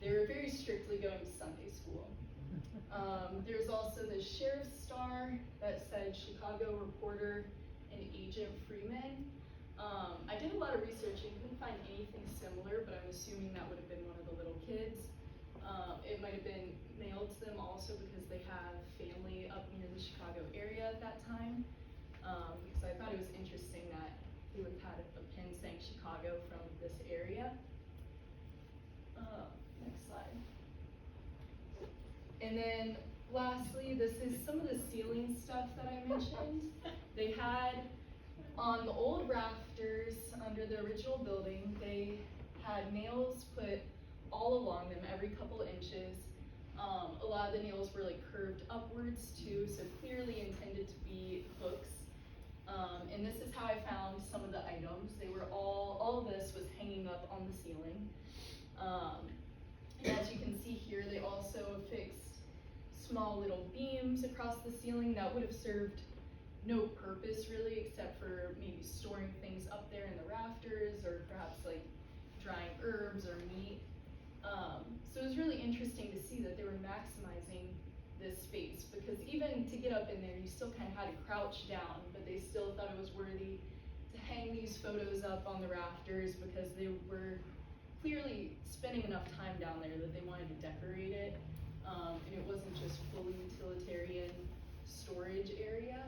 they were very strictly going to Sunday school. There's also the Sheriff's Star that said Chicago reporter and Agent Freeman. I did a lot of research and couldn't find anything similar, but I'm assuming that would have been one of the little kids. It might have been mailed to them also because they have family up near the Chicago area at that time. Because I thought it was interesting that they would have had a pin saying Chicago from this area. Next slide. And then lastly, this is some of the ceiling stuff that I mentioned. They had on the old rafters under the original building, they had nails put all along them every couple inches. A lot of the nails were like curved upwards too, so clearly intended to be hooks. And this is how I found some of the items. They were all of this was hanging up on the ceiling. And as you can see here, they also affixed small little beams across the ceiling that would have served no purpose really, except for maybe storing things up there in the rafters, or perhaps like drying herbs or meat. So it was really interesting to see that they were maximizing this space, because even to get up in there, you still kind of had to crouch down, but they still thought it was worthy to hang these photos up on the rafters, because they were clearly spending enough time down there that they wanted to decorate it, and it wasn't just fully utilitarian storage area.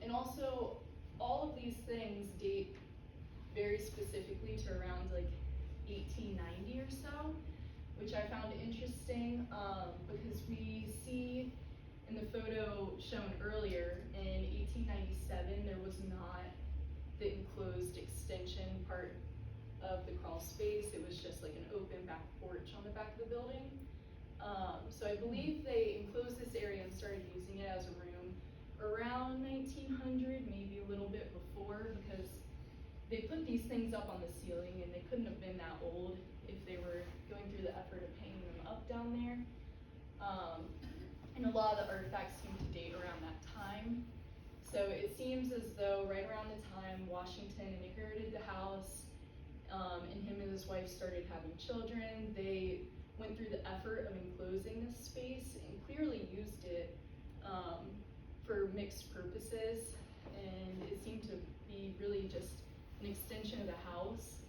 And also, all of these things date very specifically to around like 1890 or so, which I found interesting, because we see in the photo shown earlier, in 1897, there was not the enclosed extension part of the crawl space. It was just like an open back porch on the back of the building. So I believe they enclosed this area and started using it as a room around 1900, maybe a little bit before, because they put these things up on the ceiling and they couldn't have been that old if they were going through the effort of hanging them up down there. And a lot of the artifacts seem to date around that time. So it seems as though right around the time Washington inherited the house, and him and his wife started having children, they went through the effort of enclosing this space and clearly used it for mixed purposes, and it seemed to be really just an extension of the house.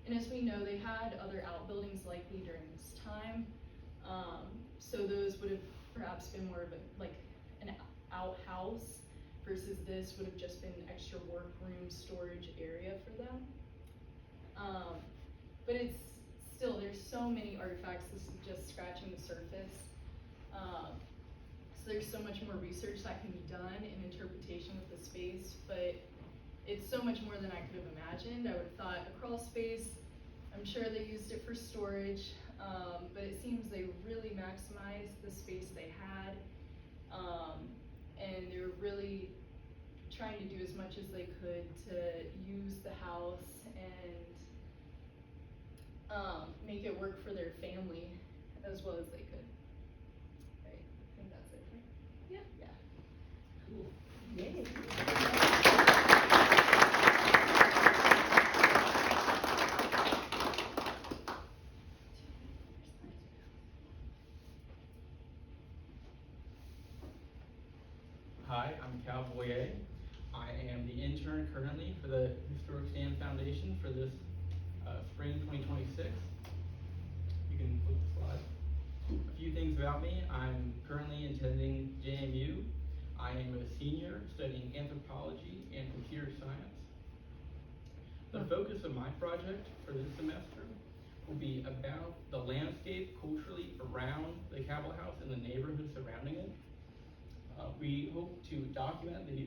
And as we know, they had other outbuildings likely during this time, so those would have perhaps been more of like an outhouse, versus this would have just been an extra workroom storage area for them. But it's still, there's so many artifacts, this is just scratching the surface. So there's so much more research that can be done in interpretation of the space, but it's so much more than I could have imagined. I would have thought a crawl space, I'm sure they used it for storage, but it seems they really maximized the space they had, and they were really trying to do as much as they could to use the house and make it work for their family as well as they could. Right, I think that's it. Yeah. Cool. Yay. Hi, I'm Cal Boyer. I am the intern currently for the Historic Stand Foundation for this spring 2026. You can flip the slide. A few things about me. I'm currently attending JMU. I am a senior studying anthropology and computer science. The focus of my project for this semester will be about the landscape culturally around the Cabell House and the neighborhood surrounding it. We hope to document the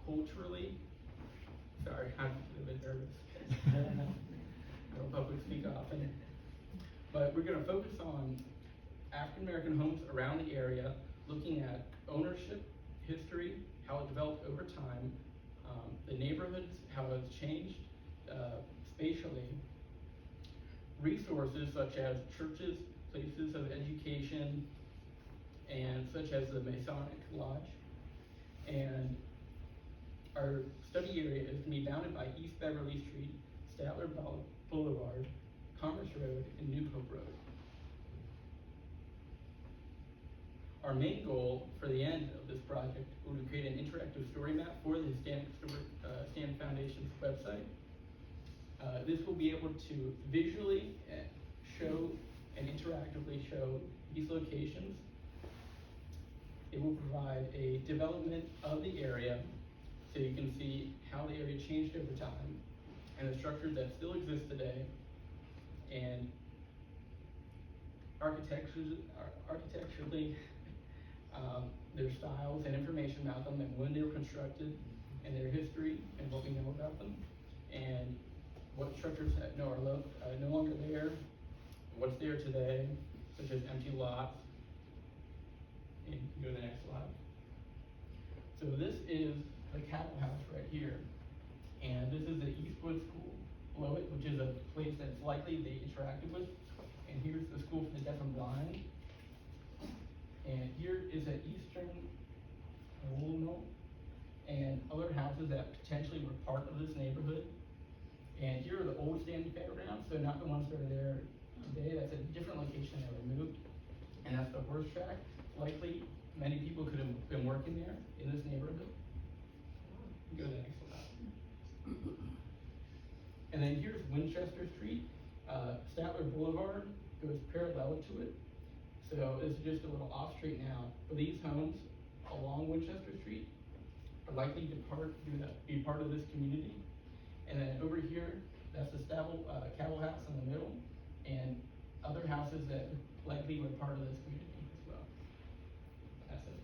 culturally, sorry, I'm a bit nervous. I don't public speak often. But we're going to focus on African American homes around the area, looking at ownership, history, how it developed over time, the neighborhoods, how it's changed spatially, resources such as churches, places of education, and such as the Masonic Lodge. And our study area is going to be bounded by East Beverly Street, Statler Boulevard, Commerce Road, and New Hope Road. Our main goal for the end of this project will be to create an interactive story map for the Stand Foundation's website. This will be able to visually show and interactively show these locations. It will provide a development of the area so you can see how the area changed over time and the structures that still exist today, and architecturally their styles and information about them and when they were constructed and their history and what we know about them, and what structures are no longer there, what's there today, such as empty lots. And you can go to the next slide. So this is the Cabell House right here. And this is the Eastwood School below it, which is a place that's likely they interacted with. And here's the School for the Deaf and Blind. is an eastern wool mill and other houses that potentially were part of this neighborhood. And here are the old Stanley fairgrounds, so not the ones that are there today. That's a different location that removed. And that's the horse track. Likely, many people could have been working there in this neighborhood. Go to the next slide. And then here's Winchester Street. Statler Boulevard goes parallel to it. So it's just a little off street now. But these homes along Winchester Street are likely to be part of this community. And then over here, that's the Cabell House in the middle, and other houses that likely were part of this community as well. That's it.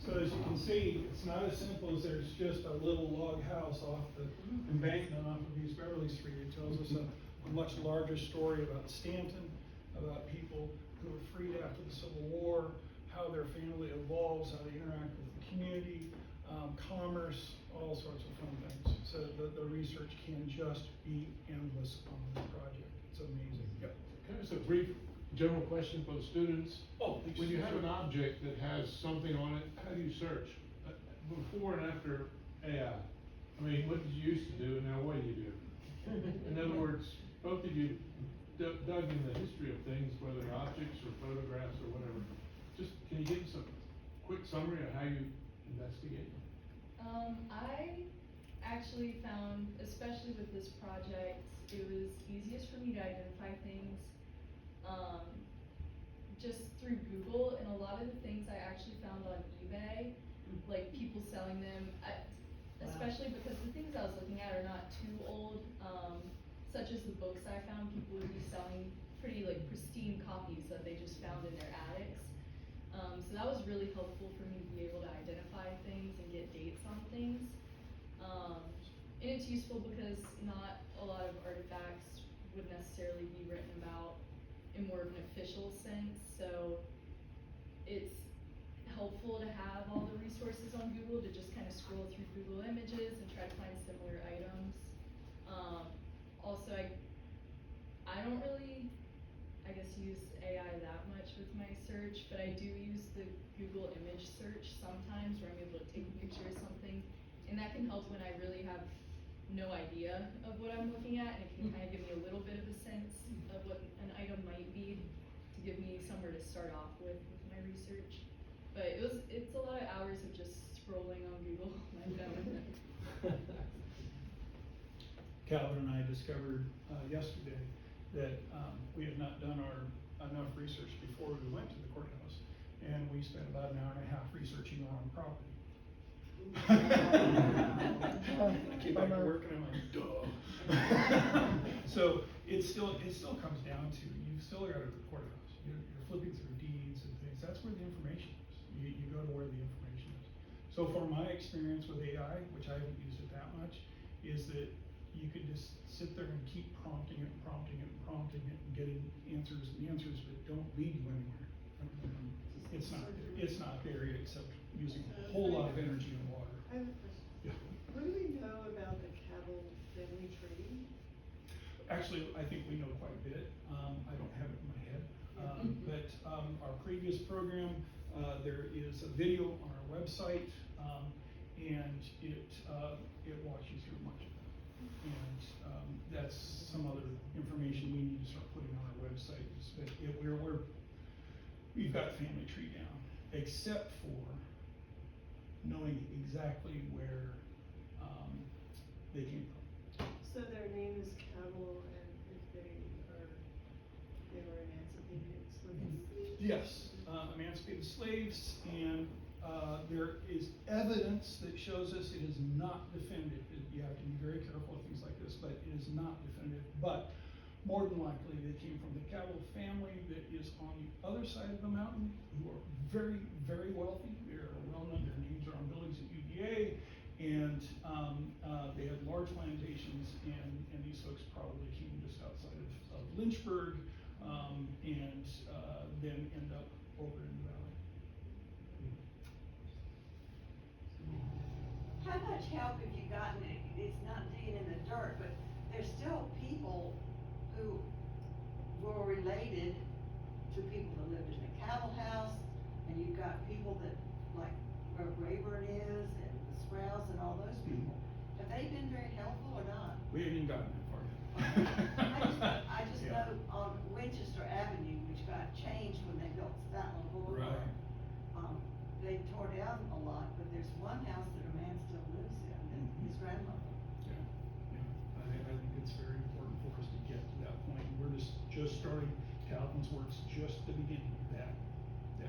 So as you can see, it's not as simple as there's just a little log house off the embankment off of East Beverly Street. It tells us a much larger story about Stanton, about people who were freed after the Civil War, how their family evolves, how they interact with the community, commerce, all sorts of fun things. So the research can just be endless on this project. It's amazing. Yep. Can I ask a brief general question for the students? Oh, please. When you have an object that has something on it, how do you search? Before and after AI. I mean, what did you used to do and now what do you do? In other words, both of you dug in the history of things, whether objects or photographs or whatever. Just, can you give us a quick summary of how you investigate? I actually found, especially with this project, it was easiest for me to identify things, just through Google, and a lot of the things I actually found on eBay, like people selling them, especially because the things I was looking at are not too old, such as the books I found, people would be selling pretty like pristine copies that they just found in their attics. So that was really helpful for me to be able to identify things and get dates on things. And it's useful because not a lot of artifacts would necessarily be written about in more of an official sense, so it's helpful to have all the resources on Google to just kind of scroll through Google Images and try to find similar items. Also, I don't really, I guess, use AI that much with my search, but I do use the Google image search sometimes where I'm able to take a picture of something, and that can help when I really have no idea of what I'm looking at, and it can kind of give me a little bit of a sense of what an item might be to give me somewhere to start off with my research. But it's a lot of hours of just scrolling on Google on my phone. Calvin and I discovered yesterday that we had not done enough research before we went to the courthouse, and we spent about an hour and a half researching our own property. I came back to work and I'm like, duh. So it still comes down to, you still got to go to the courthouse. You're flipping through deeds and things. That's where the information is. You go to where the information is. So for my experience with AI, which I haven't used it that much, is that you could just sit there and keep prompting it and getting answers and answers that don't lead you anywhere. It's not there except using a whole lot of energy and water. I have a question. Yeah. What do we know about the Cabell family tree? Actually, I think we know quite a bit. I don't have it in my head. But our previous program, there is a video on our website, and it walks you through much of that. And that's some other information we need to start putting on our website. We've got family tree down, except for knowing exactly where they came from. So their name is Cabell, and if they were emancipated slaves? Yes, emancipated slaves, and there is evidence that shows us it is not definitive. You have to be very careful of things like this, but it is not definitive. But more than likely, they came from the Cabell family that is on the other side of the mountain, who are very, very wealthy. They're well known. Their names are on buildings at UVA, and they had large plantations, and these folks probably came just outside of Lynchburg, and then end up over in the valley. How much help have you gotten? It's not digging in the dirt. dirt, but there's still people who were related to people that lived in the Cabell House, and you've got people that, like, where Rayburn is, and the Sprouts and all those people. Have they been very helpful or not? We haven't even gotten that far yet. I just Yeah. know on Winchester Avenue, which got changed when they built Statler Boulevard. Right. They tore down a lot, but there's one house that a man still lives in, and his grandmother. Yeah, yeah, I think it's very important for us to get to that point. We're just starting, Calvin's work's just the beginning of that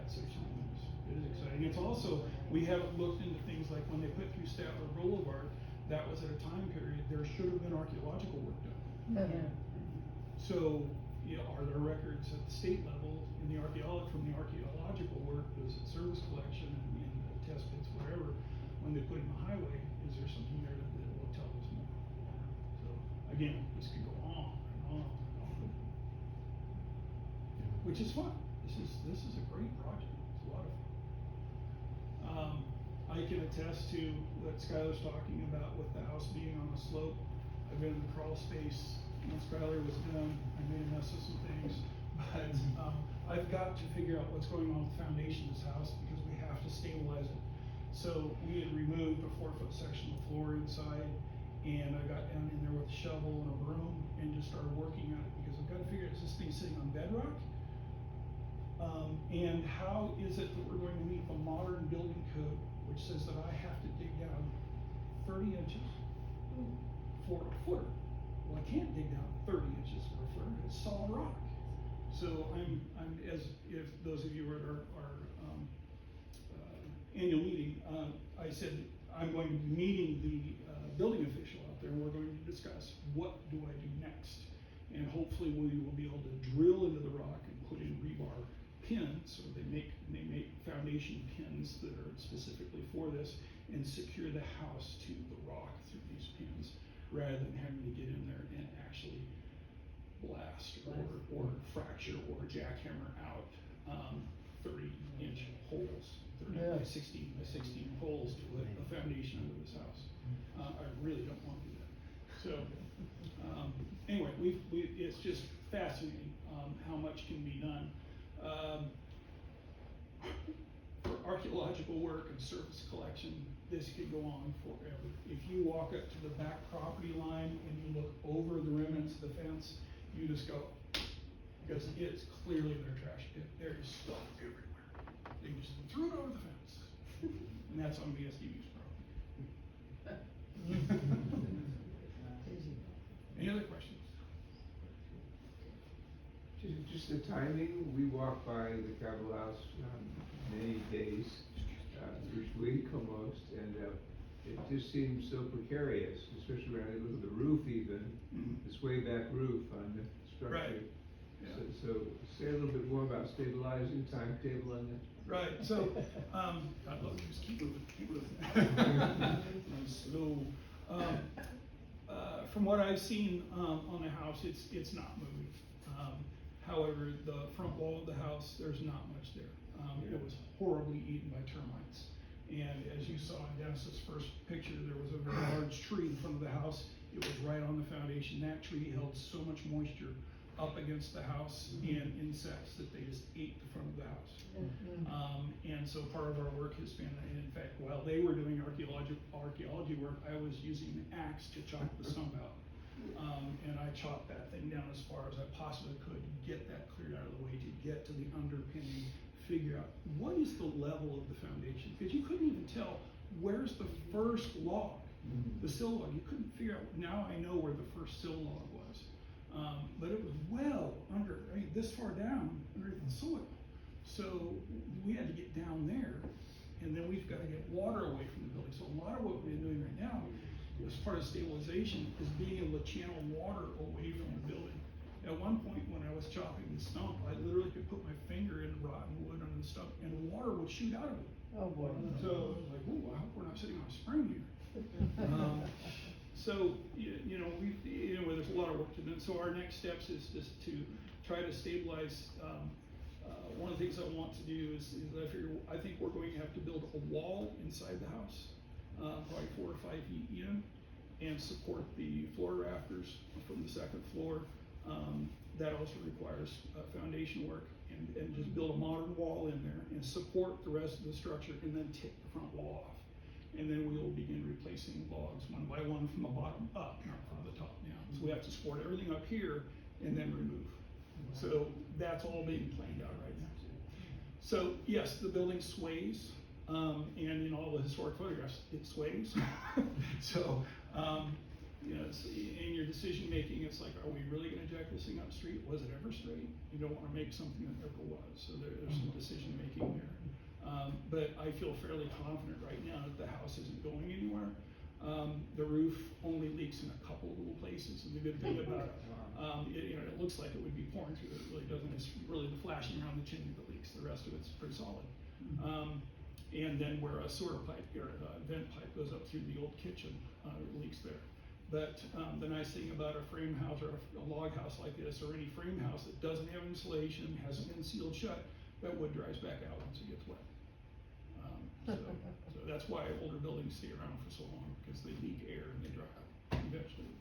section of things. It is exciting. It's also, we haven't looked into things like when they put through Statler Boulevard, that was at a time period, there should have been archaeological work done. So, are there records at the state level in the from the archaeological work, does it service collection and the test pits, whatever, when they put in the highway, is there something there that will tell us more? So, again, this could go on and on and on. Which is fun. This is a great project. It's a lot of fun. I can attest to what Skylar's talking about with the house being on a slope. I've been in the crawl space when Skylar was done. I made a mess of some things, but I've got to figure out what's going on with the foundation of this house because we have to stabilize it. So we had removed a 4-foot section of floor inside, and I got down in there with a shovel and a broom and just started working on it because I've got to figure out, is this thing sitting on bedrock? And how is it that we're going to meet the modern building code, which says that I have to dig down 30 inches for a footer? Well, I can't dig down 30 inches for a footer, it's solid rock. So I'm as if those of you were at our annual meeting, I said I'm going to be meeting the building official out there, and we're going to discuss what do I do next. And hopefully we will be able to drill into the rock and put in rebar pins, so they make foundation pins that are specifically for this, and secure the house to the rock through these pins, rather than having to get in there and actually blast or fracture or jackhammer out 30-inch holes, 30 by 16 by 16 holes to put a foundation under this house. I really don't want to do that. So anyway, it's just fascinating how much can be done. For archaeological work and surface collection, this could go on forever. If you walk up to the back property line and you look over the remnants of the fence, you just go, because it's clearly their trash pit. There is stuff everywhere. They just threw it over the fence. And that's on BSDU's property. Any other questions? Just the timing, we walk by the Cabell House many days, each week almost, and it just seems so precarious, especially when I look at the roof even, this way back roof on the structure. Right. Yeah. So say a little bit more about stabilizing, timetable on that. Right, so, God love you, just keep moving. Slow. From what I've seen, on the house, it's not moving. However, the front wall of the house, there's not much there. It was horribly eaten by termites. And as you saw in Dennis's first picture, there was a very large tree in front of the house. It was right on the foundation. That tree held so much moisture up against the house and insects that they just ate the front of the house. And so part of our work has been, and in fact, while they were doing archaeology work, I was using the axe to chop the stump out. And I chopped that thing down as far as I possibly could to get that cleared out of the way, to get to the underpinning, figure out what is the level of the foundation, because you couldn't even tell where's the first log, the sill log. You couldn't figure out. Now I know where the first sill log was, but it was well under, this far down underneath the soil. So we had to get down there, and then we've got to get water away from the building. So a lot of what we've been doing right now, as part of stabilization, is being able to channel water away from the building. At one point when I was chopping the stump, I literally could put my finger in rotten wood under the stump and water would shoot out of it. Oh boy. So I was like, ooh, I hope we're not sitting on a spring here. So, there's a lot of work to do. So our next steps is just to try to stabilize. One of the things I want to do is I think we're going to have to build a wall inside the house, probably 4 or 5 feet in, and support the floor rafters from the second floor. That also requires foundation work and just build a modern wall in there and support the rest of the structure and then take the front wall off. And then we will begin replacing logs one by one from the bottom up, not from the top down. So we have to support everything up here and then remove. So that's all being planned out right now. So yes, the building sways, and in all the historic photographs, it sways. So, you know, in your decision making, it's like, are we really gonna jack this thing up straight? Was it ever straight? You don't wanna make something that never was. So there's some decision making there. But I feel fairly confident right now that the house isn't going anywhere. The roof only leaks in a couple little places, and the good thing about it, you know, it looks like it would be pouring through, it really doesn't. It's really the flashing around the chimney that leaks. The rest of it's pretty solid. And then where a sewer pipe or a vent pipe goes up through the old kitchen, it leaks there. But the nice thing about a frame house or a log house like this, or any frame house that doesn't have insulation, hasn't been sealed shut, that wood dries back out once it gets wet. So that's why older buildings stay around for so long, because they leak air and they dry out eventually.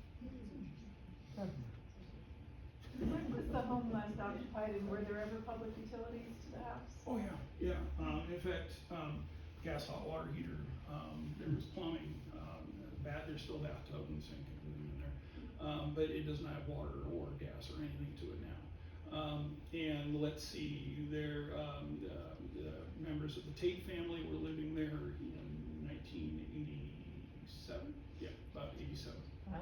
When was the home last occupied, and were there ever public utilities to the house? Oh, yeah. In fact, gas hot water heater, there was plumbing, there's still bathtub and sink and everything in there. But it does not have water or gas or anything to it now. And let's see, the members of the Tate family were living there in 1987. Yeah, about 87. Wow.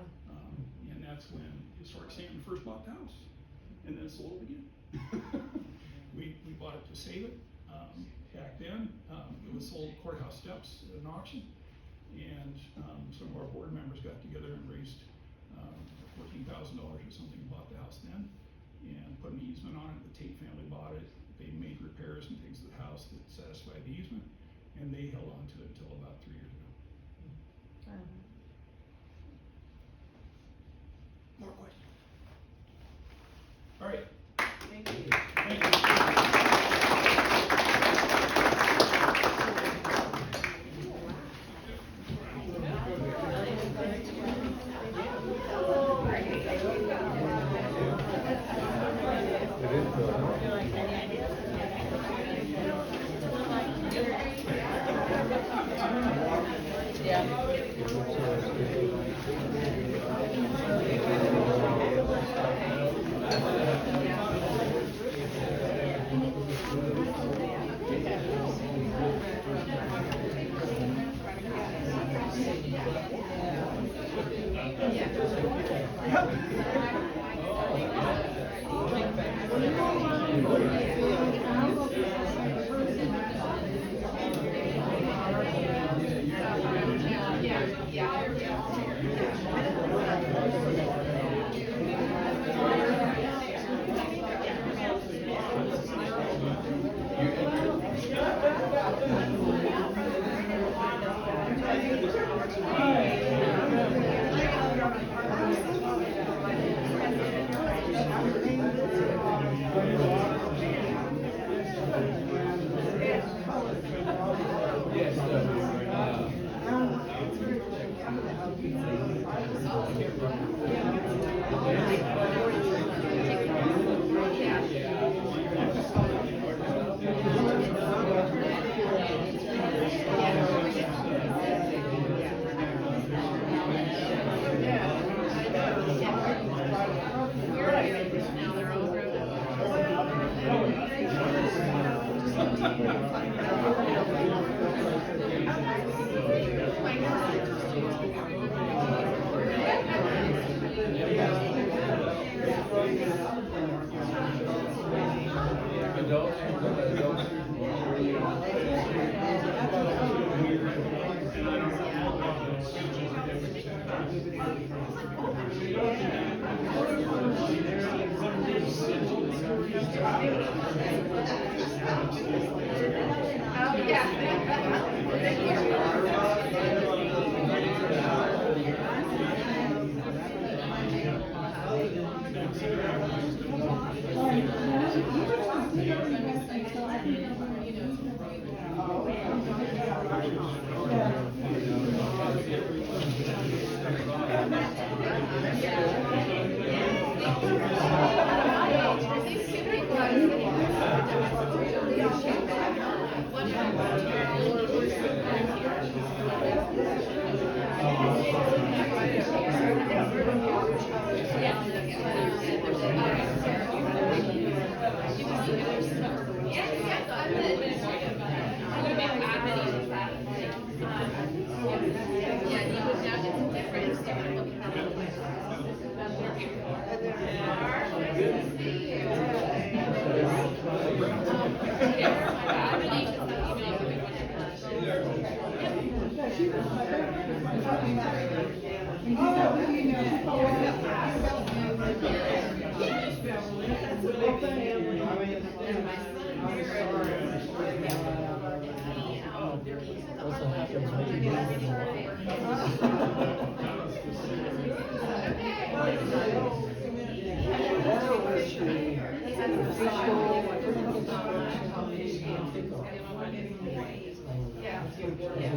And that's when Historic Stanton first bought the house, and then sold it again. We bought it to save it. Back then, it was sold courthouse steps at an auction, and some of our board members got together and raised $14,000 or something, and bought the house then, and put an easement on it. The Tate family bought it. They made repairs and things to the house that satisfied the easement, and they held on to it until about 3 years ago. More questions? All right. Thank you. Thank you.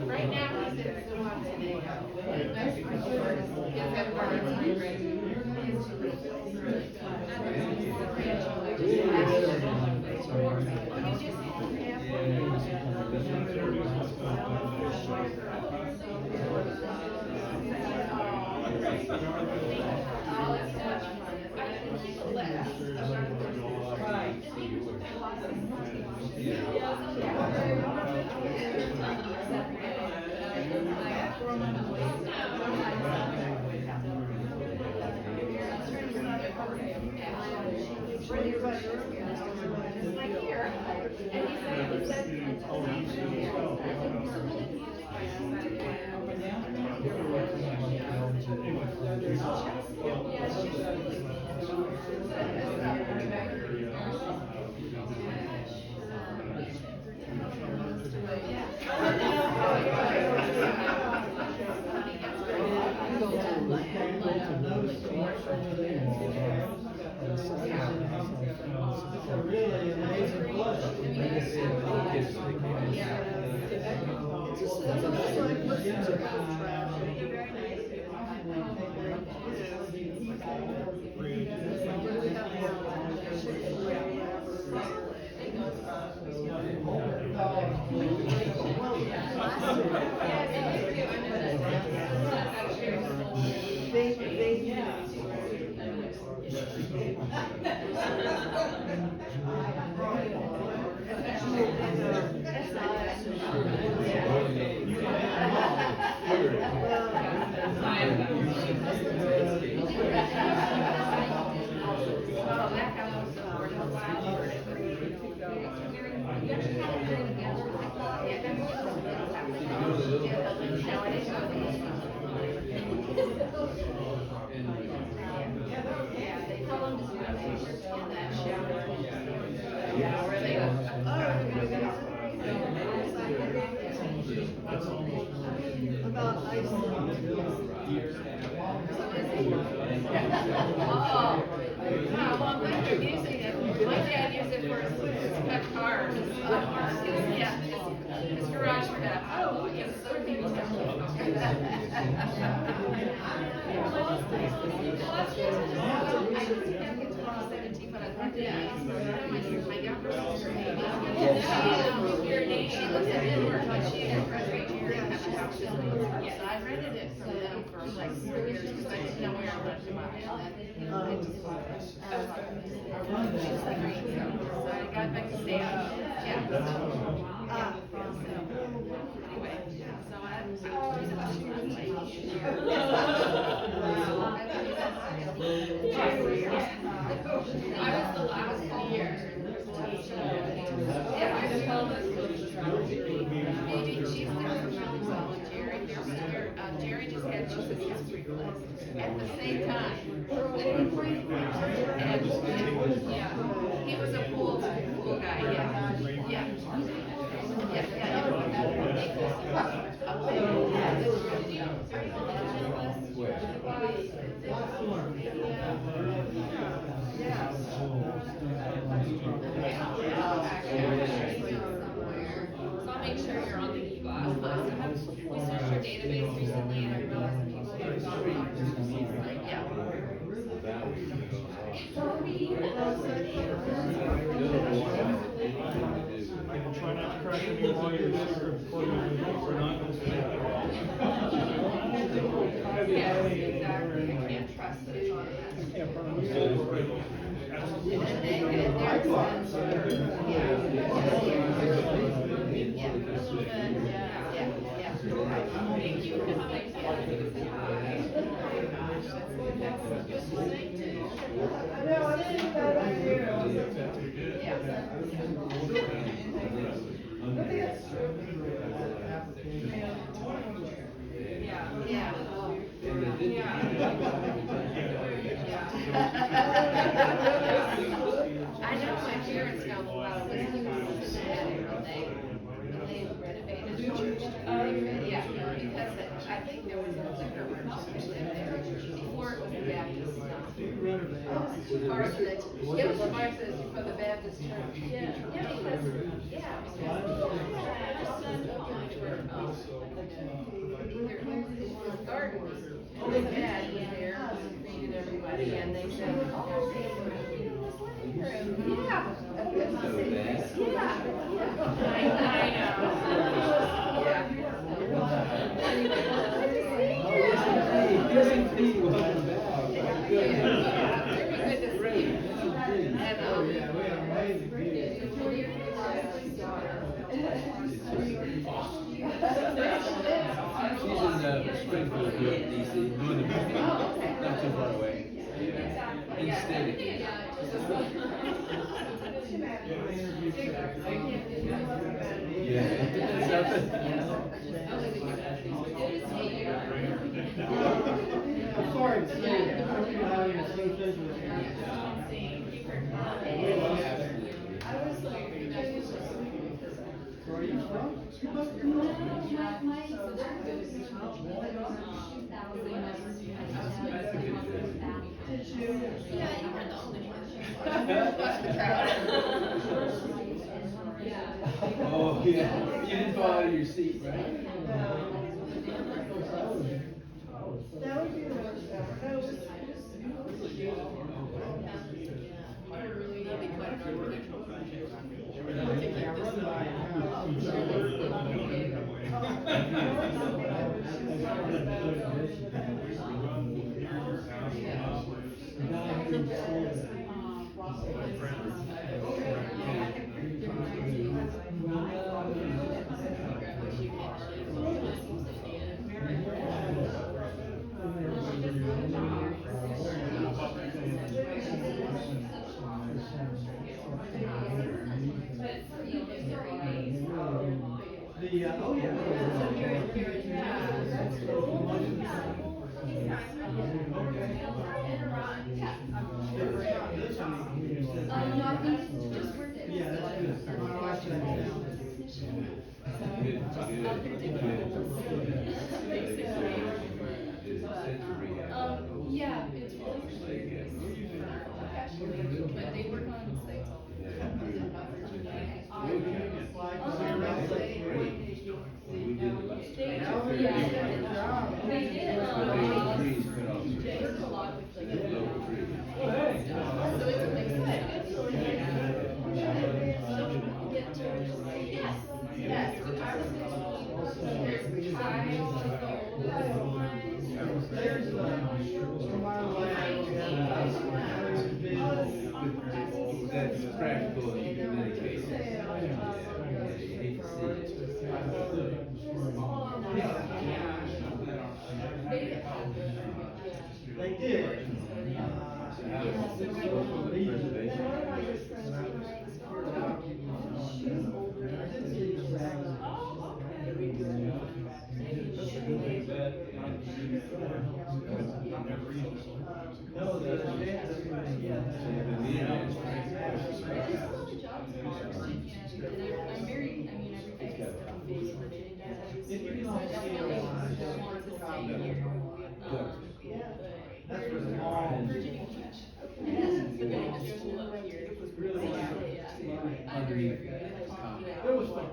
Right now, he's at the one It's a really amazing I rented it from them for like 4 years because I didn't know where I wanted to buy it. So I got back to stay out. Yeah. Anyway, so I was about 2 months late. I was the last year. Yeah, I was maybe she's there for Charlie and Jerry. Jerry just had Jesus history class at the same time. And, yeah, he was a pool guy, yeah. Yeah. So I'll make sure you're on the e-blast list. We searched our database recently and I realized that people are gone. Yeah. Try not to crack any while you're recording the video or not. Yes, exactly, I can't trust it. Can't promise. And they're expensive. Yeah. Thank you. I know my parents know a lot of whiskey was they renovated the church. Yeah, because I think there was a liquor merchant that lived there before it was a Baptist. Parsonage, it was a parsonage for the Baptist church. Yeah, because, his garden was, his dad was there, greeted everybody, and they said, oh, they were in this living room. Yeah. I She's in Springfield, DC, doing the business, not too far away. In the state. I'm sorry to say that, I don't know how you're associated with it. Where are you from? Oh, yeah, you didn't fall out of your seat, right? That would be the worst ever. No, it was Oh, yeah. No, I think it's just worth it. Yeah, that's good. I'm gonna write that down. Yeah, it's really but they work on sites all the They work a lot with like local trees. So it's a mix of Yes. There's, from our land, we have, That's practical in many cases. Yeah, you hate to see it. they did. That's where the mall. Underneath. It was fun.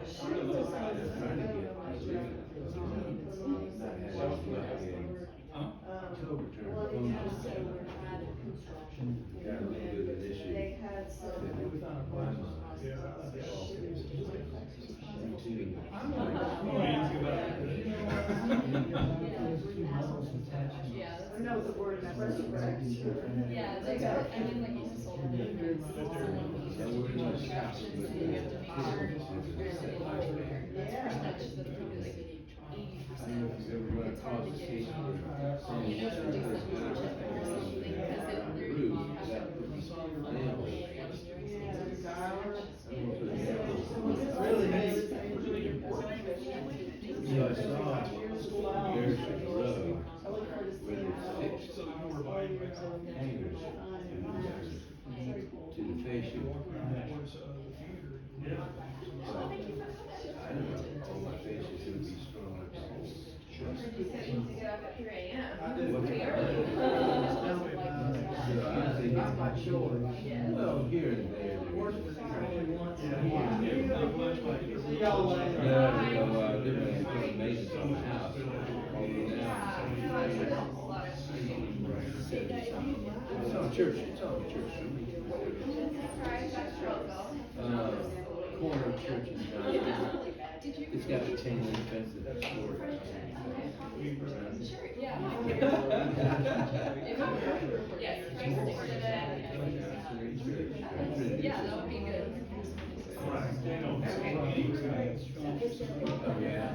got a little bit of an issue. They had some. With my mind, Yeah. I know the word that's correct. Yeah, they got, I mean, like, you just sold it. That word is not shouting, So but you have to make sure there's a lot of there. Yeah. That's probably like 80%. I don't know if you ever run across a case where someone You have to do was some better check or something, because on the they're. roof without putting nails. Really neat. So I saw there's a row where they fixed hangers to the fascia. So, I don't know, all my fascia's gonna be strong up. You said you need to get up at 3 a.m. I did. Pretty So early. I'm thinking, well, here and there. See y'all later. Yeah, you know, they're gonna put maintenance on the house, although now. It's on church, it's on church. Corner of church and John. It's got a chain link fence that's short. Sure, yeah. Yes, thanks for that. Yeah, that would be good. Oh, yeah.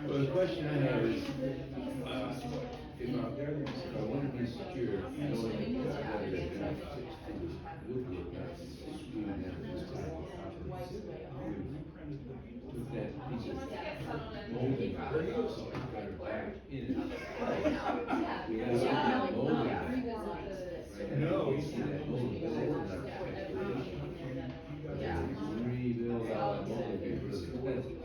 Well, the question I have is, if I want to be secure, knowing that I've got to get back to woodwork, not screwing down this type of put that piece of molding, so I got it back in it. We gotta look at the molding. Right now, we see that molding, but that's not calculation. Rebuild all that molding, get rid of the expensive.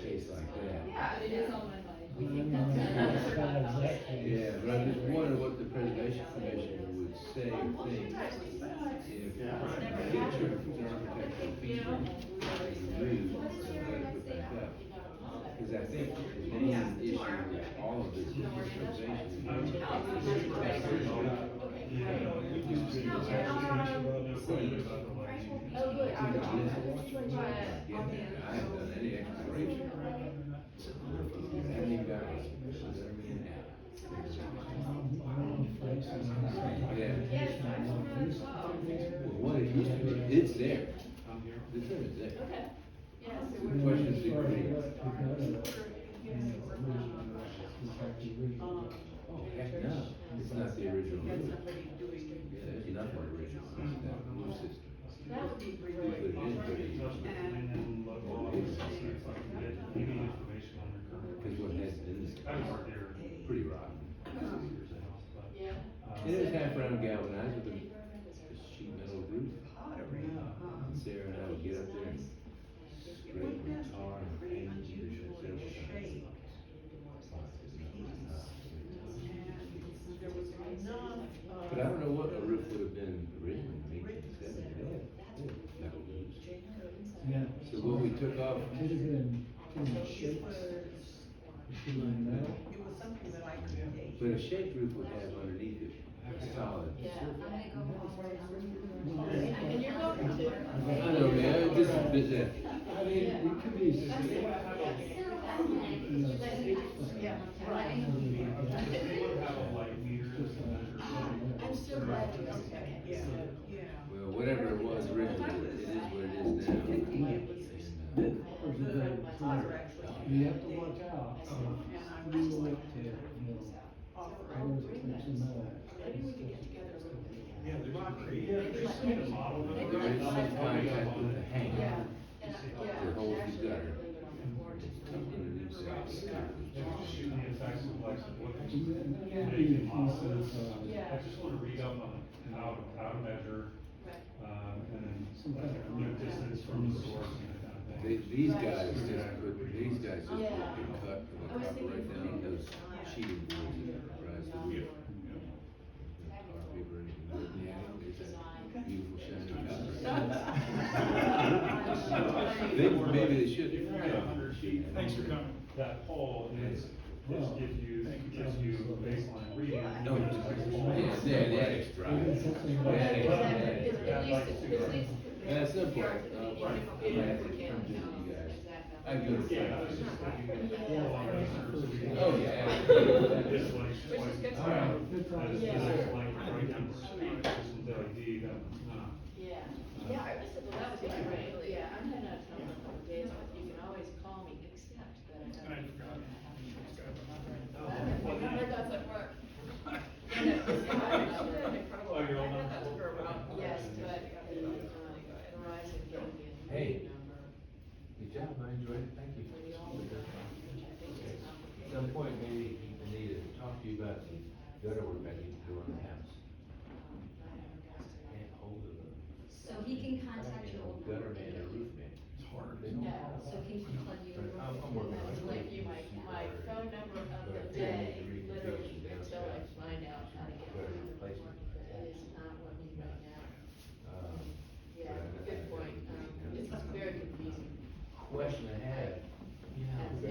Case like that. Yeah, it is on my mind. Yeah, but I just wonder what the Preservation Commission would say or think if the picture of the architectural feature is removed and let it put back up. Because I think the main issue with all of this is preservation. Oh, good. I haven't done any exploration. I haven't even got it. Yeah. Well, what it used to be, it's there. The trim is there. The question is degree. Oh, heck no, it's not the original roof. Yeah, there's nothing original in that roof system. That would be We put it in pretty. Because what has been is pretty rotten. Yeah. And it was half round galvanized with a sheet metal roof. Sarah and I would get up there and scrape and tar and paint and several times. But I don't know what a roof would have been originally, maybe in the 70s. They had metal roofs. Yeah. So what we took off. Should have been too much shape. But a shaped roof would have underneath it solid. Yeah, I'm gonna go home. And you're welcome to. I know, man, this is busy. I mean, we could be. Yeah. I'm still glad you guys got it. Well, whatever it was originally, it is what it is now. You have to watch out, you will look to, you know, Yeah, there's some model. There is some contact with the hanger that holds the gutter. Tucked underneath that. Shooting the effects of like what making losses. I just want to read up on how to measure, and then distance from the source and that kind of thing. These guys just put the cut of the copper right down those sheeted boards that rise the roof. Tar paper and wood, yeah, there's that beautiful shiny copper. Maybe they should. Thanks for coming. That pole is Well, just gives you thank you, a baseline reading. No, it's there, the attic's dry. The attic's dry. That's simple. I go to. Yeah, I was just thinking that more along those terms. Oh, yeah. This one, just like, All right. this is like, right, this is the ID, that one's not. Yeah, yeah, I was, well, that was great, yeah, I'm heading out of town for a couple of days, but you can always call me, except that I And I don't. forgot. That doesn't work. Oh, you're all done? Yes, but, Verizon gave me a Hey. number Good job, I enjoyed it, thank you. for the old number, which I think is At some point, maybe I need to talk to you about some gutter work I need to do on the house. Can't hold of them. So he can contact your old Gutter number. man or roof man. It's hard. They don't- No, So can he call you? But I'm working on it. like you, my phone number of the day, literally, until I find out how to get Gutter it. replacement. It is not working right now. Um, Yeah, good point, it's very confusing. Question I have. What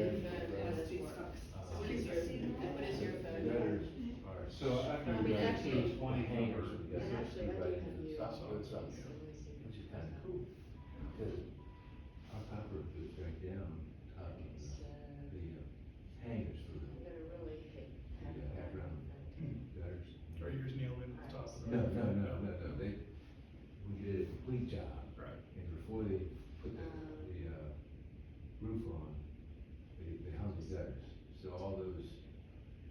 is your phone, what is your phone? Gutters are. So after I we mean, got actually- 20 hangers, numbers, we got And actually, I do right have in the you. soft wood socket, which is kinda cool. Because our copper goes right down top of the hangers for I'm gonna really hate having half that. round gutters. Or yours nailed in the top of the. No, they, we did a complete job. Right. And before they put the roof on, they hung the gutters. So all those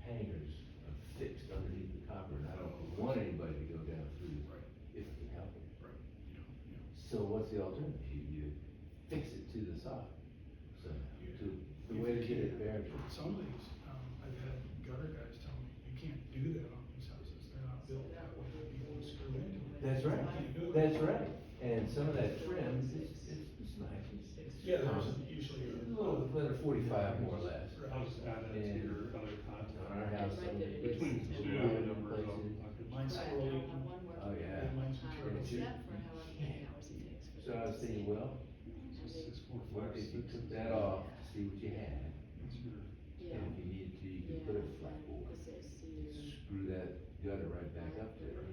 hangers are fixed underneath the copper, and I don't want anybody to go down through Right. if it can help it. Right, yeah. So what's the alternative? You fix it to the socket. So, the way to get it buried. Some of these, I've had gutter guys tell me, you can't do that on these houses, they're not built that way, that people screw into it. That's right, You can't do it. that's right. And some of that trim, it's nice. Yeah, there's usually A little, letter 45 more or less. I'll just add that to your other content. On our house, Right, that it is. Between the two numbers, I'll get Mine's Right, scrolling. I have one more. Oh, yeah. Mine's Um, material. except for however many hours it takes for. So I was thinking, well, what if you took that off, see what you had, Yeah. and if you needed to, you could put a flat board, screw that gutter right back up there.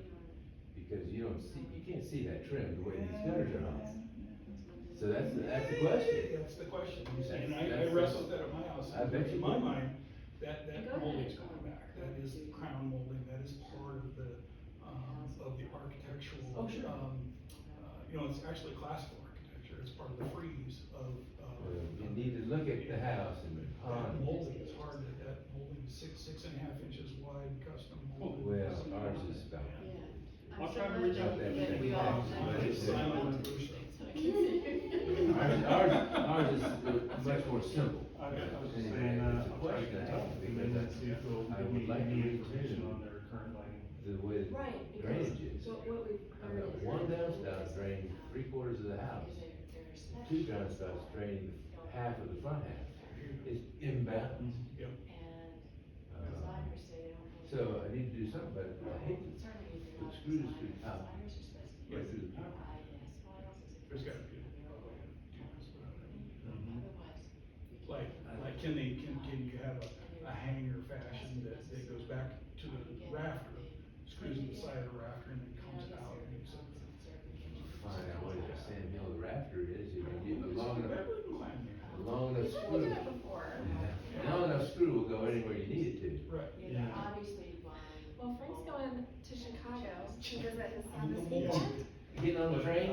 Because you don't see, you can't see that trim the way these gutters are hung. So that's the question. That's the question, That's- and I that's- wrestled with that at my house. I bet you In my did. mind, that Go ahead. molding's going back, that is the crown molding, that is part of the architectural. Oh, sure. You know, it's actually classical architecture, it's part of the frieze of. You need to look at the house and the That pond. molding is hard, that molding is 6.5 inches wide, custom molded. Well, ours is about. Yeah. I'll try to reach out that there. we all. It's silent. Ours is much more simple. I was just And saying, it's a I'll try to question I get in touch have, with them because and see if they'll I give would me like to any read information through on their current lighting. the way Right, drainage because is. what we've I've heard got is. one that- downspout drain 3/4 of the house, There's two downspouts draining half of the front half. It's imbalanced. Yep. And Uh, designers say they don't know. So I need to do something, but I hate to Certainly if you're put not a screws designer, through the top, designers are supposed to. right through the top. There's gotta be, probably, Mhm. Otherwise. like, can you have a hanger fashion that goes back to the rafter, screws in the side of the rafter and then comes out and it's a. Find out what the Sam Hill rafter is, you can get a long enough, Everyone can climb there. a long enough screw. Yeah. A long enough screw will go anywhere you need it to. Right. Yeah, obviously buying. Well, Frank's going to Chicago to visit his son this weekend. Getting on the train?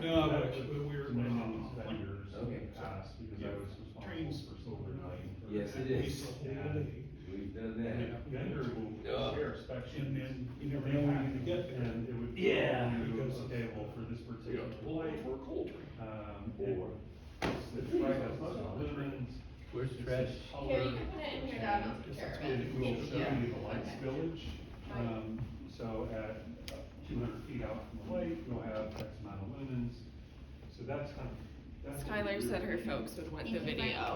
No, but we're. Dimensions that yours Okay. asked, because I was responsible Trains for silver lighting. Yes, it is. And We've done the that. vendor will share spec sheets. And then you never know when you're gonna get there. And it would. Yeah. Because, okay, well, for this particular light, For a cold train. Or- it's right, that's not lumens. Where's the trash? Here, you can put it in here, Dad, I'll take care of it. It will show Yeah. you the light spillage, so at 200 feet out from the light, you'll have X amount of lumens, so that's kind of. that's what we Skylar said do. her folks would want the Thank you, Frank. video.